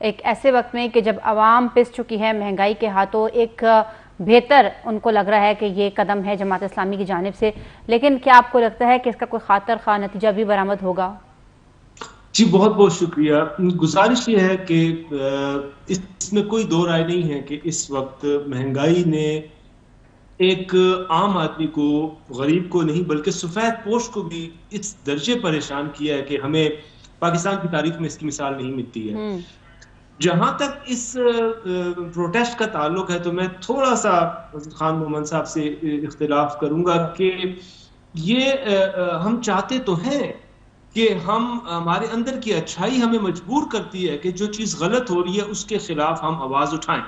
ایک ایسے وقت میں کہ جب عوام پس چکی ہے مہنگائی کے ہاتھوں، ایک بہتر ان کو لگ رہا ہے کہ یہ قدم ہے جماعت اسلامی کی جانب سے، لیکن کیا آپ کو لگتا ہے کہ اس کا کوئی خاطر خواہ نتیجہ بھی برآمد ہوگا؟ جی بہت بہت شکریہ. گزارش یہ ہے کہ اس میں کوئی دو رائے نہیں ہے کہ اس وقت مہنگائی نے ایک عام آدمی کو، غریب کو نہیں بلکہ سفید پوش کو بھی اس درجے پریشان کیا ہے کہ ہمیں پاکستان کی تاریخ میں اس کی مثال نہیں ملتی ہے. جہاں تک اس پروٹیسٹ کا تعلق ہے تو میں تھوڑا سا خان محمد صاحب سے اختلاف کروں گا کہ یہ ہم چاہتے تو ہیں کہ ہمارے اندر کی اچھائی ہمیں مجبور کرتی ہے کہ جو چیز غلط ہو رہی ہے اس کے خلاف ہم آواز اٹھائیں،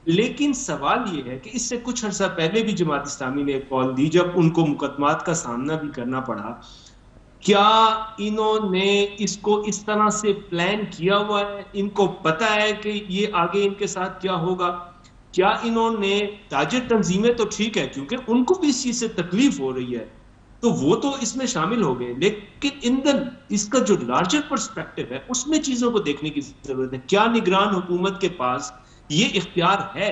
لیکن سوال یہ ہے کہ اس سے کچھ عرصہ پہلے بھی جماعت اسلامی نے ایک کال دی جب ان کو مقدمات کا سامنا بھی کرنا پڑا. کیا انہوں نے اس کو اس طرح سے پلان کیا ہوا ہے؟ ان کو پتا ہے کہ یہ آگے ان کے ساتھ کیا ہوگا؟ کیا انہوں نے تاجر تنظیمیں تو ٹھیک ہے کیونکہ ان کو بھی اس چیز سے تکلیف ہو رہی ہے تو وہ تو اس میں شامل ہو گئے، لیکن اس کا جو لارجر پرسپیکٹو ہے اس میں چیزوں کو دیکھنے کی ضرورت ہے. کیا نگران حکومت کے پاس یہ اختیار ہے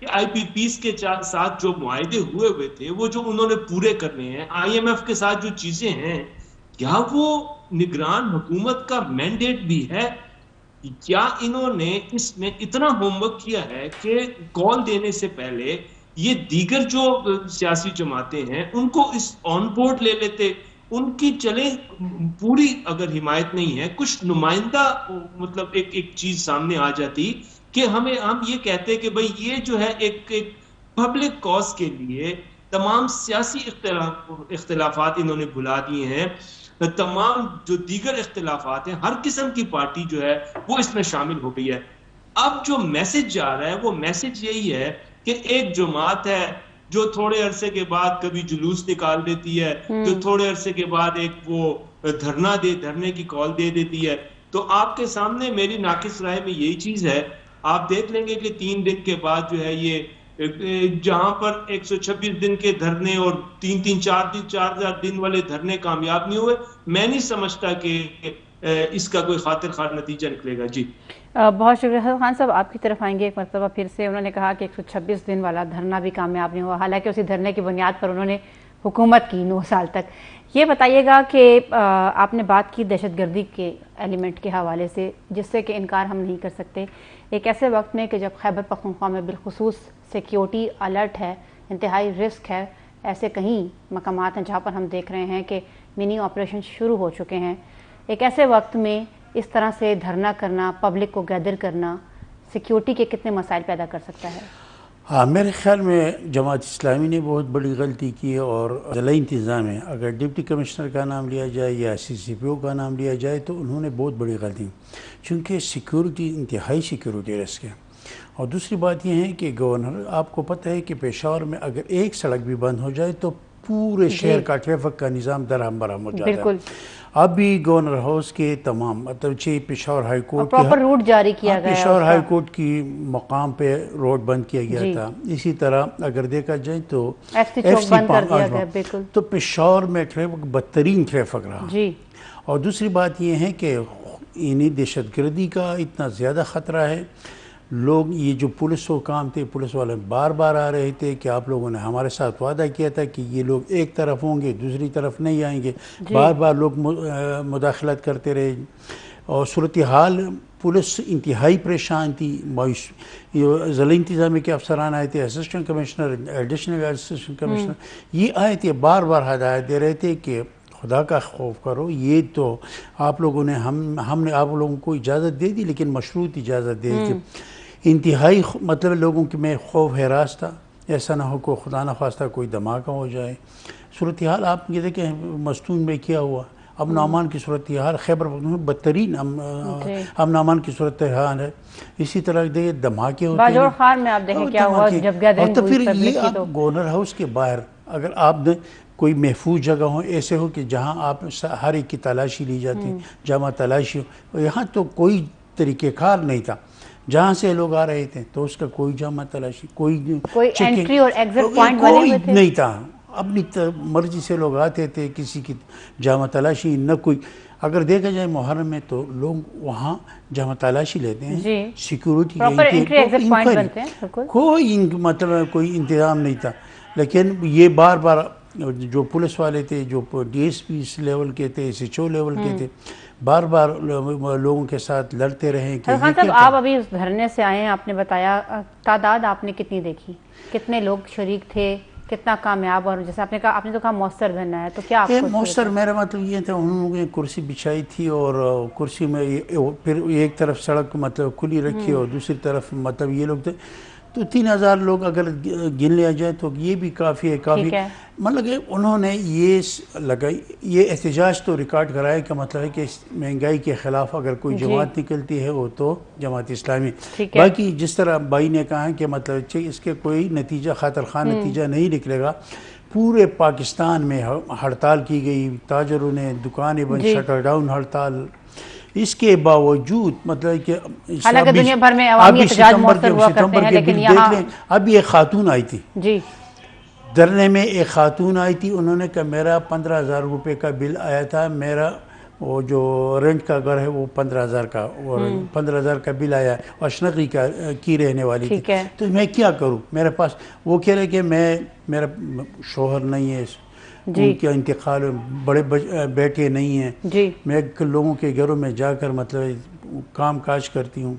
کہ آئی پی پیز کے ساتھ جو معاہدے ہوئے تھے وہ جو انہوں نے پورے کرنے ہیں، آئی ایم ایف کے ساتھ جو چیزیں ہیں، کیا وہ نگران حکومت کا مینڈیٹ بھی ہے؟ کیا انہوں نے اس میں اتنا ہوم ورک کیا ہے کہ کال دینے سے پہلے یہ دیگر جو سیاسی جماعتیں ہیں ان کو اس آن بورڈ لے لیتے؟ ان کی چلے پوری اگر حمایت نہیں ہے، کچھ نمائندہ مطلب ایک چیز سامنے آ جاتی کہ ہم یہ کہتے کہ بھئی یہ جو ہے ایک پبلک کاز کے لیے تمام سیاسی اختلافات انہوں نے بھلا دیے ہیں، تمام جو دیگر اختلافات ہیں، ہر قسم کی پارٹی جو ہے وہ اس میں شامل ہو گئی ہے. اب جو میسج جا رہا ہے وہ میسج یہی ہے کہ ایک جماعت ہے جو تھوڑے عرصے کے بعد کبھی جلوس نکال دیتی ہے، جو تھوڑے عرصے کے بعد ایک وہ دھرنے کی کال دے دیتی ہے. تو آپ کے سامنے میری ناقص رائے میں یہی چیز ہے، آپ دیکھ لیں گے کہ 3 دن کے بعد جو ہے یہ جہاں پر 126 دن کے دھرنے اور 4 دن والے دھرنے کامیاب نہیں ہوئے، میں نہیں سمجھتا کہ اس کا کوئی خاطر خواہ نتیجہ نکلے گا. جی بہت شکریہ. حسن خان صاحب آپ کی طرف آئیں گے ایک مرتبہ پھر سے. انہوں نے کہا کہ 126 دن والا دھرنا بھی کامیاب نہیں ہوا، حالانکہ اسی دھرنے کی بنیاد پر انہوں نے حکومت کی 9 سال تک. یہ بتائیے گا کہ آپ نے بات کی دہشت گردی کے ایلیمنٹ کے حوالے سے، جس سے کہ انکار ہم نہیں کر سکتے. ایک ایسے وقت میں کہ جب خیبر پختونخوا میں بالخصوص سیکیورٹی الرٹ ہے، انتہائی رسک ہے، ایسے کہیں مقامات ہیں جہاں پر ہم دیکھ رہے ہیں کہ منی آپریشن شروع ہو چکے ہیں. ایک ایسے وقت میں اس طرح سے دھرنا کرنا، پبلک کو گیدر کرنا، سیکیورٹی کے کتنے مسائل پیدا کر سکتا ہے؟ ہاں، میرے خیال میں جماعت اسلامی نے بہت بڑی غلطی کی اور ضلع انتظام ہے، اگر ڈپٹی کمشنر کا نام لیا جائے یا سی سی پی او کا نام لیا جائے تو انہوں نے بہت بڑی غلطی، چونکہ سیکیورٹی انتہائی سیکیورٹی رسک ہے. اور دوسری بات یہ ہے کہ گورنر، آپ کو پتہ ہے کہ پشاور میں اگر ایک سڑک بھی بند ہو جائے تو پورے شہر کا ٹریفک کا نظام درہم برہم ہو جاتا ہے. اب بھی گورنر ہاؤس کے تمام مطلب Peshawar high court proper route جاری کیا گیا، پشاور ہائی کورٹ کی مقام پہ روڈ بند کیا گیا تھا. اسی طرح اگر دیکھا جائے تو ایف سی تو پشاور میں ٹریفک بدترین ٹریفک رہا. اور دوسری بات یہ ہے کہ انہیں دہشت گردی کا اتنا زیادہ خطرہ ہے. لوگ یہ جو پولیس و کام تھے، پولیس والے بار بار آ رہے تھے کہ آپ لوگوں نے ہمارے ساتھ وعدہ کیا تھا کہ یہ لوگ ایک طرف ہوں گے، دوسری طرف نہیں آئیں گے. بار بار لوگ مداخلت کرتے رہے اور صورتحال پولیس انتہائی پریشان تھی. ضلع انتظامیہ کے افسران آئے تھے، assistant commissioner, additional assistant commissioner, یہ آئے تھے، بار بار ہدایت دے رہے تھے کہ خدا کا خوف کرو. یہ تو آپ لوگوں نے ہم نے آپ لوگوں کو اجازت دے دی لیکن مشروط اجازت دے دی. انتہائی مطلب لوگوں کے میں خوف ہراس تھا، ایسا نہ ہو کہ خدا نخواستہ کوئی دھماکہ ہو جائے. صورتحال آپ یہ دیکھیں مستون میں کیا ہوا. اب نعمان کی صورتحال خیبر پختونخوا بدترین اب نعمان کی صورتحال ہے. اسی طرح دیکھیں دھماکے ہوتے ہیں خان میں، آپ دیکھیں کیا ہوا جب گیدرنگ تو پھر یہ آپ گورنر ہاؤس کے باہر اگر آپ کوئی محفوظ جگہ ہو، ایسے ہو کہ جہاں آپ ہر ایک کی تلاشی لی جاتی، جامع تلاشی ہو. یہاں تو کوئی طریقہ کار نہیں تھا، جہاں سے لوگ آ رہے تھے تو اس کا کوئی جامع تلاشی، کوئی انٹری اور ایگزٹ پوائنٹ نہیں تھا. اپنی مرضی سے لوگ آتے تھے، کسی کی جامع تلاشی نہ کوئی. اگر دیکھا جائے محرم میں تو لوگ وہاں جہاں تلاشی لیتے ہیں جی security proper entry exit point بنتے ہیں بالکل کوئی مطلب کوئی انتظام نہیں تھا. لیکن یہ بار بار جو پولیس والے تھے جو ڈی ایس پی لیول کے تھے ایس ایچ او لیول کے تھے بار بار لوگوں کے ساتھ لڑتے رہے کہ خان صاحب آپ ابھی اس دھرنے سے آئے ہیں, آپ نے بتایا تعداد آپ نے کتنی دیکھی, کتنے لوگ شریک تھے, کتنا کامیاب, اور جیسے آپ نے کہا آپ نے تو کہا مؤثر دھرنا ہے, تو کیا آپ کو مؤثر میرا مطلب یہ تھا انہوں نے کرسی بچھائی تھی اور کرسی میں پھر ایک طرف سڑک مطلب کھلی رکھی اور دوسری طرف مطلب یہ لوگ تھے تو 3000 لوگ اگر گن لیا جائے تو یہ بھی کافی ہے کافی مطلب کہ انہوں نے یہ لگائی یہ احتجاج تو ریکارڈ کرایا کہ مطلب ہے کہ مہنگائی کے خلاف اگر کوئی جماعت نکلتی ہے وہ تو جماعت اسلامی. باقی جس طرح بھائی نے کہا کہ مطلب اس کے کوئی نتیجہ خاطر خواہ نتیجہ نہیں نکلے گا. پورے پاکستان میں ہڑتال کی گئی, تاجروں نے دکانیں بند, شٹر ڈاؤن ہڑتال. اس کے باوجود مطلب کہ حالانکہ دنیا بھر میں عوامی احتجاج مؤثر ہوا کرتے ہیں لیکن یہاں دیکھ لیں اب یہ خاتون آئی تھی جی دھرنے میں, ایک خاتون آئی تھی, انہوں نے کہا میرا 15,000 روپے کا بل آیا تھا, میرا وہ جو رینٹ کا گھر ہے وہ 15,000 کا, اور 15,000 کا بل آیا, اشنقی کی رہنے والی تھی, تو میں کیا کروں میرے پاس. وہ کہہ رہے کہ میرا شوہر نہیں ہے, ان کا انتقال بڑے بیٹے نہیں ہیں, میں لوگوں کے گھروں میں جا کر مطلب کام کاج کرتی ہوں.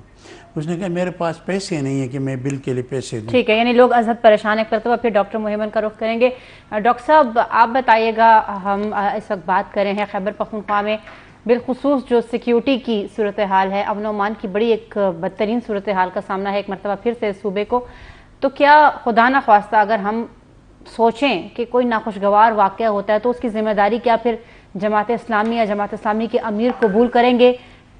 اس نے کہا میرے پاس پیسے نہیں ہیں کہ میں بل کے لیے پیسے دوں. ٹھیک ہے, یعنی لوگ ازحد پریشان کرتے ہوئے پھر ڈاکٹر محمد کا رخ کریں گے. ڈاکٹر صاحب آپ بتائیے گا, ہم اس وقت بات کر رہے ہیں خیبر پختونخوا میں بالخصوص جو سیکیورٹی کی صورتحال ہے, امن و امان کی بڑی ایک بدترین صورتحال کا سامنا ہے ایک مرتبہ پھر سے صوبے کو. تو کیا خدا نخواستہ اگر ہم سوچیں کہ کوئی ناخوشگوار واقعہ ہوتا ہے تو اس کی ذمہ داری کیا پھر جماعت اسلامی یا جماعت اسلامی کے امیر قبول کریں گے؟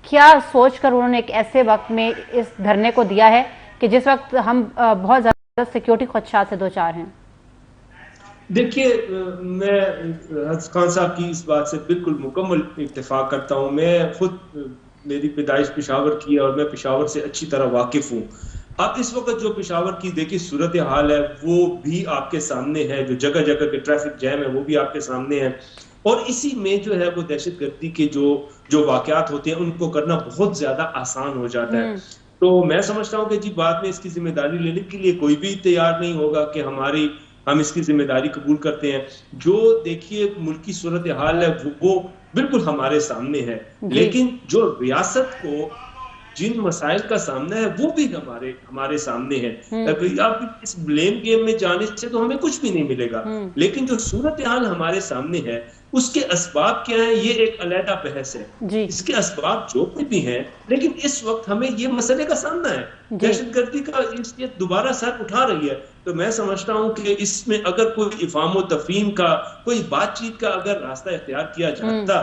کیا سوچ کر انہوں نے ایک ایسے وقت میں اس دھرنے کو دیا ہے کہ جس وقت ہم بہت زیادہ سیکیورٹی خدشات سے دوچار ہیں؟ دیکھیے میں خان صاحب کی اس بات سے بالکل مکمل اتفاق کرتا ہوں. میں خود میری پیدائش پشاور کی ہے اور میں پشاور سے اچھی طرح واقف ہوں. اب اس وقت جو پشاور کی دیکھیے صورتحال ہے وہ بھی آپ کے سامنے ہے, جو جگہ جگہ کے ٹریفک جیم ہے وہ بھی آپ کے سامنے ہے, اور اسی میں جو ہے وہ دہشت گردی کے جو واقعات ہوتے ہیں ان کو کرنا بہت زیادہ آسان ہو جاتا ہے. تو میں سمجھتا ہوں کہ جی بعد میں اس کی ذمہ داری لینے کے لیے کوئی بھی تیار نہیں ہوگا کہ ہم اس کی ذمہ داری قبول کرتے ہیں. جو دیکھیے ملکی صورتحال ہے وہ بالکل ہمارے سامنے ہے, لیکن جو ریاست کو جن مسائل کا سامنا ہے وہ بھی ہمارے سامنے ہے. اب اس بلیم گیم میں جانے سے تو ہمیں کچھ بھی نہیں ملے گا, لیکن جو صورتحال ہمارے سامنے ہے اس کے اسباب کیا ہیں یہ ایک علیحدہ بحث ہے. اس کے اسباب جو بھی ہیں, لیکن اس وقت ہمیں یہ مسئلے کا سامنا ہے, دہشت گردی کا یہ دوبارہ سر اٹھا رہی ہے. تو میں سمجھتا ہوں کہ اس میں اگر کوئی افہام و تفہیم کا کوئی بات چیت کا اگر راستہ اختیار کیا جاتا,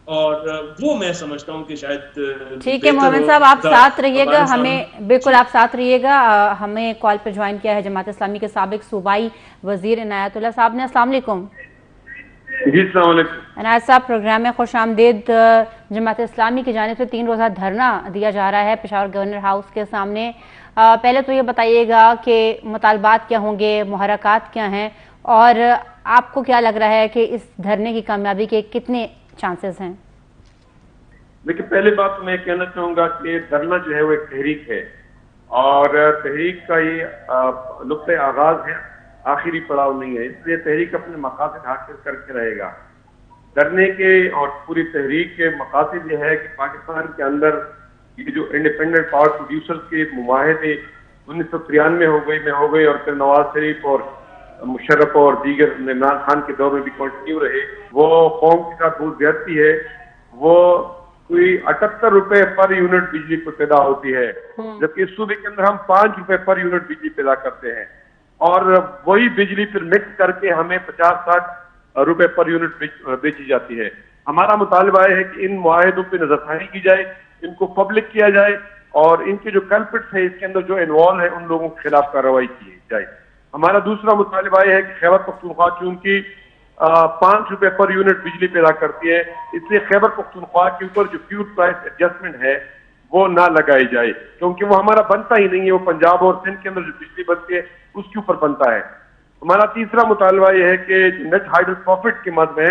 اور وہ میں سمجھتا ہوں کہ شاید ٹھیک ہے. محمد صاحب آپ ساتھ رہیے گا, ہمیں بالکل آپ ساتھ رہیے گا. ہمیں کال پہ جوائن کیا ہے جماعت اسلامی کے سابق صوبائی وزیر عنایت اللہ صاحب نے. السلام علیکم. جی السلام علیکم. عنایت صاحب پروگرام میں خوش آمدید. جماعت اسلامی کی جانب سے 3 روزہ دھرنا دیا جا رہا ہے پشاور گورنر ہاؤس کے سامنے. پہلے تو یہ بتائیے گا کہ مطالبات کیا ہوں گے, محرکات کیا ہیں, اور آپ کو کیا لگ رہا ہے کہ اس دھرنے کی کامیابی کے کتنے چانسز ہیں؟ دیکھیں پہلی بات میں کہنا چاہوں گا کہ دھرنا جو ہے وہ ایک تحریک ہے, اور تحریک کا یہ نقطۂ آغاز ہے, آخری پڑاؤ نہیں ہے. اس لیے تحریک اپنے مقاصد حاصل کر کے رہے گا. دھرنے کے اور پوری تحریک کے مقاصد یہ ہے کہ پاکستان کے اندر یہ جو انڈیپینڈنٹ پاور پروڈیوسر کے معاہدے 1993 میں ہو گئی اور پھر نواز شریف اور مشرف اور دیگر عمران خان کے دور میں بھی کنٹینیو رہے, وہ قوم کے ساتھ بہت زیادتی ہے. وہ کوئی 78 روپے پر یونٹ بجلی پر پیدا ہوتی ہے, جبکہ اس صوبے کے اندر ہم 5 روپے پر یونٹ بجلی پیدا کرتے ہیں, اور وہی بجلی پھر مکس کر کے ہمیں 50-60 روپے پر یونٹ بیچی جاتی ہے. ہمارا مطالبہ ہے کہ ان معاہدوں پہ نظر ثانی کی جائے, ان کو پبلک کیا جائے, اور ان کے جو کلپٹس ہیں اس کے اندر جو انوالو ہیں ان لوگوں کے خلاف کارروائی کی جائے. ہمارا دوسرا مطالبہ یہ ہے کہ خیبر پختونخوا چونکہ 5 روپے پر یونٹ بجلی پیدا کرتی ہے, اس لیے خیبر پختونخوا کے اوپر جو فیول پرائس ایڈجسٹمنٹ ہے وہ نہ لگائی جائے, کیونکہ وہ ہمارا بنتا ہی نہیں ہے. وہ پنجاب اور سندھ کے اندر جو بجلی بنتی ہے اس کے اوپر بنتا ہے. ہمارا تیسرا مطالبہ یہ ہے کہ نیٹ ہائیڈل پروفٹ کے مد میں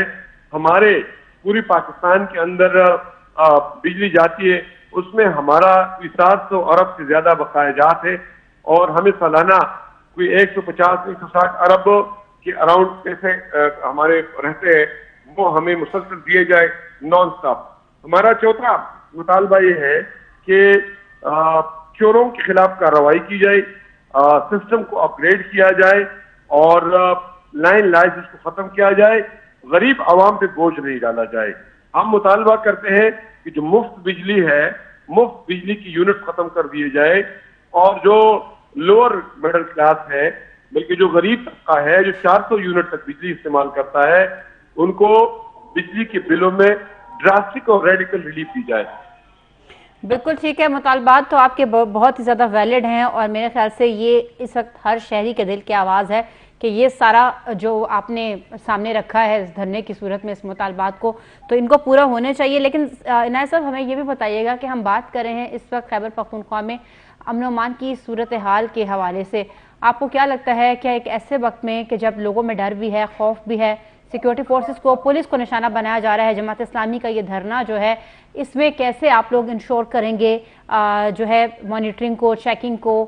ہمارے پوری پاکستان کے اندر بجلی جاتی ہے اس میں ہمارا 700 ارب سے زیادہ بقایا جات ہے اور ہمیں سالانہ کوئی 150-160 ارب کے اراؤنڈ پیسے ہمارے رہتے ہیں، وہ ہمیں مسلسل دیے جائے نان سٹاپ۔ ہمارا چوتھا مطالبہ یہ ہے کہ چوروں کے خلاف کارروائی کی جائے، سسٹم کو اپ گریڈ کیا جائے اور لائن لائسنس کو ختم کیا جائے، غریب عوام پہ بوجھ نہیں ڈالا جائے۔ ہم مطالبہ کرتے ہیں کہ جو مفت بجلی ہے، مفت بجلی کی یونٹ ختم کر دیے جائے اور جو لوور مڈل کلاس ہے بلکہ جو غریب طبقہ ہے جو 400 یونٹ تک بجلی استعمال کرتا ہے ان کو بجلی کے بلوں میں ڈراسٹک اور ریڈیکل ریلیف دی جائے۔ بالکل ٹھیک ہے، مطالبات تو آپ کے بہت ہی زیادہ ویلڈ ہیں اور میرے خیال سے یہ اس وقت ہر شہری کے دل کی آواز ہے کہ یہ سارا جو آپ نے سامنے رکھا ہے اس دھرنے کی صورت میں اس مطالبات کو، تو ان کو پورا ہونے چاہیے۔ لیکن عنایت صاحب ہمیں یہ بھی بتائیے گا کہ ہم بات کر رہے ہیں اس وقت خیبر پختونخوا میں امن و امان کی صورتحال کے حوالے سے، آپ کو کیا لگتا ہے کہ ایک ایسے وقت میں کہ جب لوگوں میں ڈر بھی ہے، خوف بھی ہے، سیکیورٹی فورسز کو، پولیس کو نشانہ بنایا جا رہا ہے، جماعت اسلامی کا یہ دھرنا جو ہے اس میں کیسے آپ لوگ انشور کریں گے جو ہے مانیٹرنگ کو، چیکنگ کو،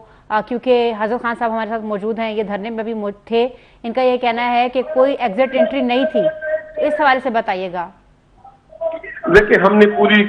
کیونکہ حضرت خان صاحب ہمارے ساتھ موجود ہیں، یہ دھرنے میں بھی تھے، ان کا یہ کہنا ہے کہ کوئی ایگزٹ انٹری نہیں تھی، اس حوالے سے بتائیے گا۔ دیکھیں ہم نے پوری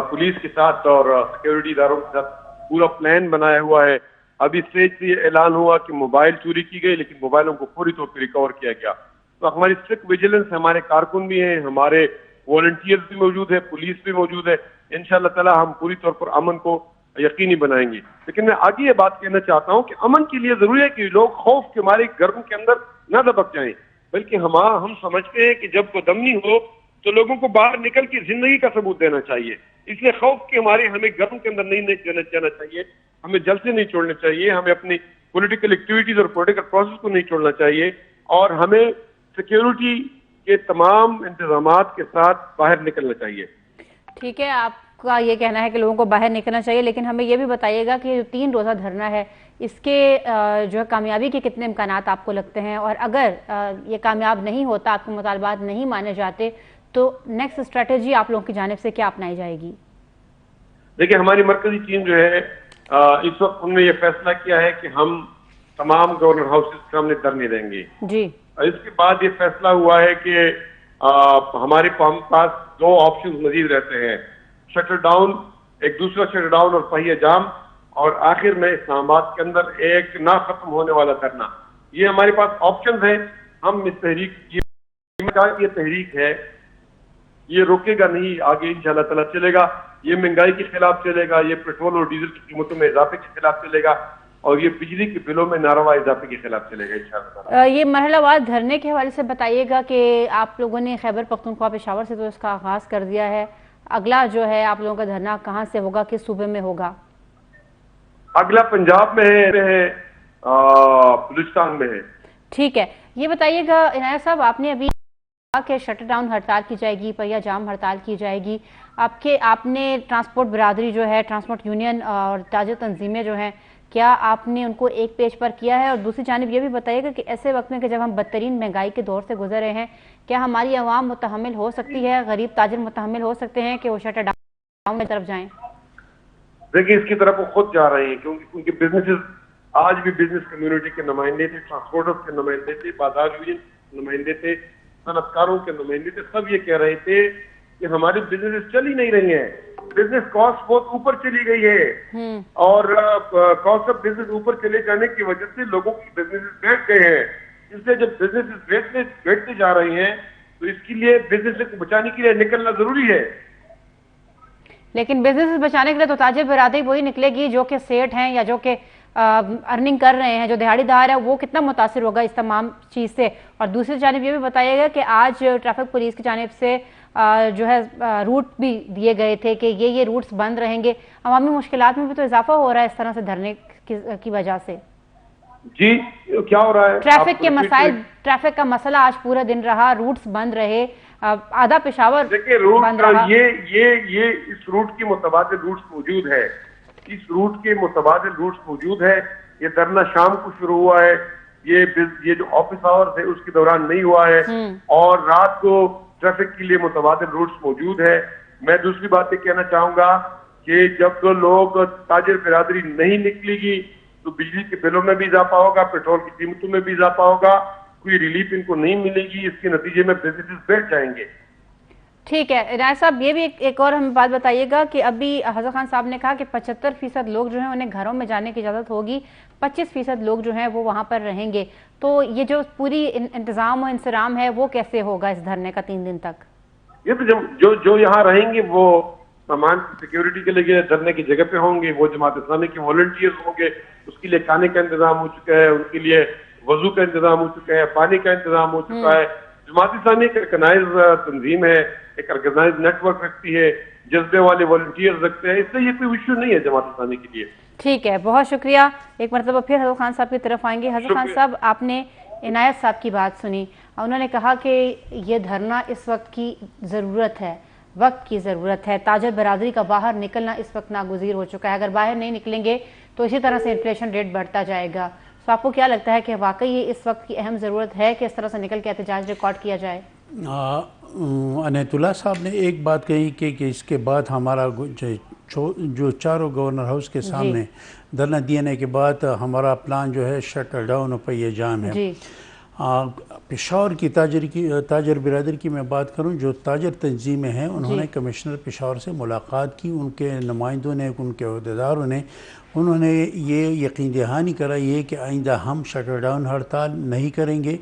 پولیس کے ساتھ اور سیکیورٹی اداروں کے ساتھ پورا پلان بنایا ہوا ہے۔ ابھی اسٹیج سے یہ اعلان ہوا کہ موبائل چوری کی گئی لیکن موبائلوں کو فوری طور پہ ریکور کیا گیا، تو ہماری اسٹرکٹ ویجیلنس، ہمارے کارکن بھی ہیں، ہمارے والنٹیئرز بھی موجود ہے، پولیس بھی موجود ہے، انشاءاللہ تعالی ہم پوری طور پر امن کو یقینی بنائیں گے۔ لیکن میں آگے یہ بات کہنا چاہتا ہوں کہ امن کے لیے ضروری ہے کہ لوگ خوف کے مارے گھروں کے اندر نہ دبک جائیں، بلکہ ہم سمجھتے ہیں کہ جب قدمنی ہو تو لوگوں کو باہر نکل کے زندگی کا ثبوت دینا چاہیے، اس لیے خوف کے ہمارے ہمیں گھروں کے اندر نہیں جانا چاہیے، ہمیں جلسے نہیں چھوڑنے چاہیے، ہمیں اپنی پولیٹیکل ایکٹیویٹیز اور پولیٹیکل پروسیس کو نہیں چھوڑنا چاہیے اور ہمیں سیکیورٹی کے تمام انتظامات کے ساتھ باہر نکلنا چاہیے۔ ٹھیک ہے، آپ کا یہ کہنا ہے کہ لوگوں کو باہر نکلنا چاہیے، لیکن ہمیں یہ بھی بتائیے گا کہ جو 3 روزہ دھرنا ہے اس کے جو ہے کامیابی کے کتنے امکانات آپ کو لگتے ہیں، اور اگر یہ کامیاب نہیں ہوتا، آپ کے مطالبات نہیں مانے جاتے، تو نیکسٹ اسٹریٹجی آپ لوگوں کی جانب سے کیا اپنائی جائے گی؟ دیکھیں ہماری مرکزی ٹیم جو ہے اس وقت ہم نے یہ فیصلہ کیا ہے کہ ہم تمام گورنر ہاؤسز کے سامنے دھرنے دیں گے۔ جی، اس کے بعد یہ فیصلہ ہوا ہے کہ ہمارے پاس 2 آپشنز مزید رہتے ہیں، شٹر ڈاؤن، ایک دوسرا شٹر ڈاؤن اور پہیہ جام، اور آخر میں اسلام آباد کے اندر ایک نہ ختم ہونے والا دھرنا۔ یہ ہمارے پاس آپشنز ہیں۔ ہم اس تحریک یہ تحریک ہے یہ روکے گا نہیں، آگے انشاءاللہ تعالی چلے گا، یہ مہنگائی کے خلاف چلے گا، یہ پیٹرول اور ڈیزل کی قیمتوں میں اضافے کے خلاف چلے گا اور یہ بجلی کے بلوں میں ناروا اضافے کے خلاف چلے گا انشاءاللہ۔ یہ مرحلہ وار دھرنے کے حوالے سے بتائیے گا کہ آپ لوگوں نے خیبر پختونخوا پشاور سے تو اس کا آغاز کر دیا ہے، اگلا جو ہے آپ لوگوں کا دھرنا کہاں سے ہوگا، کس صوبے میں ہوگا؟ اگلا پنجاب میں ہے، بلوچستان میں ہے۔ ٹھیک ہے، یہ بتائیے گا عنایت صاحب، آپ نے ابھی کہ شٹر ڈاؤن ہڑتال کی جائے گی، پہیہ جام ہڑتال کی جائے گی، آپ نے ٹرانسپورٹ برادری جو ہے، ٹرانسپورٹ یونین اور تاجر تنظیمیں جو ہیں، کیا آپ نے ان کو ایک پیج پر کیا ہے؟ اور دوسری جانب یہ بھی بتائیے گا کہ ایسے وقت میں کہ جب ہم بدترین مہنگائی کے دور سے گزر رہے ہیں، کیا ہماری عوام متحمل ہو سکتی ہے، غریب تاجر متحمل ہو سکتے ہیں کہ وہ شٹر ڈاؤن کی طرف جائیں؟ دیکھیں اس کی طرف وہ خود جا رہے ہیں کیونکہ ان کے بزنسز آج بھی بزنس کمیونٹی کے نمائندے تھے، ٹرانسپورٹرز کے نمائندے تھے، بازار یونین کے نمائندے تھے، صنعت کاروں کے نمائندے تھے، سب یہ کہہ رہے تھے کہ ہماری بزنس چل ہی نہیں رہی ہیں، بزنس کاسٹ بہت اوپر چلی گئی ہے اور کاسٹ آف بزنس اوپر چلے جانے کی وجہ سے لوگوں کی بزنس بیٹھ گئے ہیں، اس لیے جب بزنس بیٹھتے جا رہے ہیں تو اس کے لیے بزنس کو بچانے کے لیے نکلنا ضروری ہے۔ لیکن بزنس بچانے کے لیے تو تاجر برادری وہی نکلے گی جو کہ سیٹ ہیں یا جو کہ ارننگ کر رہے ہیں، جو دہاڑی دار ہے، وہ کتنا متاثر ہوگا اس تمام چیز سے؟ اور دوسری جانب یہ بھی بتائیے گا کہ آج ٹریفک پولیس کی جانب سے جو ہے روٹ بھی دیے گئے تھے کہ یہ روٹس بند رہیں گے، عوامی مشکلات میں بھی تو اضافہ ہو رہا ہے اس طرح سے دھرنے کی وجہ سے۔ جی کیا ہو رہا ہے؟ ٹریفک کے مسائل، ٹریفک کا مسئلہ آج پورا دن رہا، روٹس بند رہے، آدھا پشاور بند رہا۔ یہ اس روٹ کے متبادل روٹس موجود ہے، اس روٹ کے متبادل روٹس موجود ہے۔ یہ دھرنا شام کو شروع ہوا ہے، یہ جو آفس آورز ہے اس کے دوران نہیں ہوا ہے، اور رات کو ٹریفک کے لیے متبادل روٹس موجود ہے. میں دوسری بات یہ کہنا چاہوں گا کہ جب لوگ تاجر برادری نہیں نکلے گی تو بجلی کے بلوں میں بھی اضافہ ہوگا, پیٹرول کی قیمتوں میں بھی اضافہ ہوگا, کوئی ریلیف ان کو نہیں ملے گی, اس کے نتیجے میں بزنس بیٹھ جائیں گے. ٹھیک ہے عنایت صاحب, یہ بھی ایک اور ہمیں بات بتائیے گا کہ ابھی حضرت خان صاحب نے کہا کہ 75% لوگ جو ہیں انہیں گھروں میں جانے کی اجازت ہوگی, 25% لوگ جو ہیں وہ وہاں پر رہیں گے, تو یہ جو پوری انتظام و انصرام ہے وہ کیسے ہوگا اس دھرنے کا 3 دن تک؟ یہ تو جو یہاں رہیں گے وہ سامان سیکیورٹی کے لیے دھرنے کی جگہ پہ ہوں گے, وہ جماعت اسلامی کے والنٹیئرز ہوں گے, اس کے لیے کھانے کا انتظام ہو چکا ہے, ان کے لیے وضو کا انتظام ہو چکا ہے, پانی کا انتظام ہو چکا ہے. جماعت اسلامی ایک آرگنائز تنظیم ہے, ایک آرگنائز نیٹ ورک رکھتی ہے, جذبے والے والنٹیئرز رکھتے ہیں, اس سے یہ کوئی ایشو نہیں ہے جماعت اسلامی کے لیے. ٹھیک ہے, بہت شکریہ. ایک مرتبہ پھر حضرت خان صاحب کی طرف آئیں گے. حضرت خان صاحب, آپ نے عنایت صاحب کی بات سنی, انہوں نے کہا کہ یہ دھرنا اس وقت کی ضرورت ہے, وقت کی ضرورت ہے. تاجر برادری کا باہر نکلنا اس وقت ناگزیر ہو چکا ہے, اگر باہر نہیں نکلیں گے تو اسی طرح سے انفلیشن ریٹ بڑھتا جائے گا. تو آپ کو کیا لگتا ہے کہ واقعی یہ اس وقت کی اہم ضرورت ہے کہ اس طرح سے نکل کے احتجاج ریکارڈ کیا جائے؟ عنایت اللہ صاحب نے ایک بات کہی کہ اس کے بعد ہمارا جو چاروں گورنر ہاؤس کے سامنے دھرنا دینے کے بعد ہمارا پلان جو ہے شٹر ڈاؤن اور پہیہ جام ہے. پشاور کی تاجر برادری کی میں بات کروں, جو تاجر تنظیمیں ہیں انہوں نے کمشنر پشاور سے ملاقات کی, ان کے نمائندوں نے, ان کے عہدیداروں نے, انہوں نے یہ یقین دہانی کرائی ہے کہ آئندہ ہم شٹر ڈاؤن ہڑتال نہیں کریں گے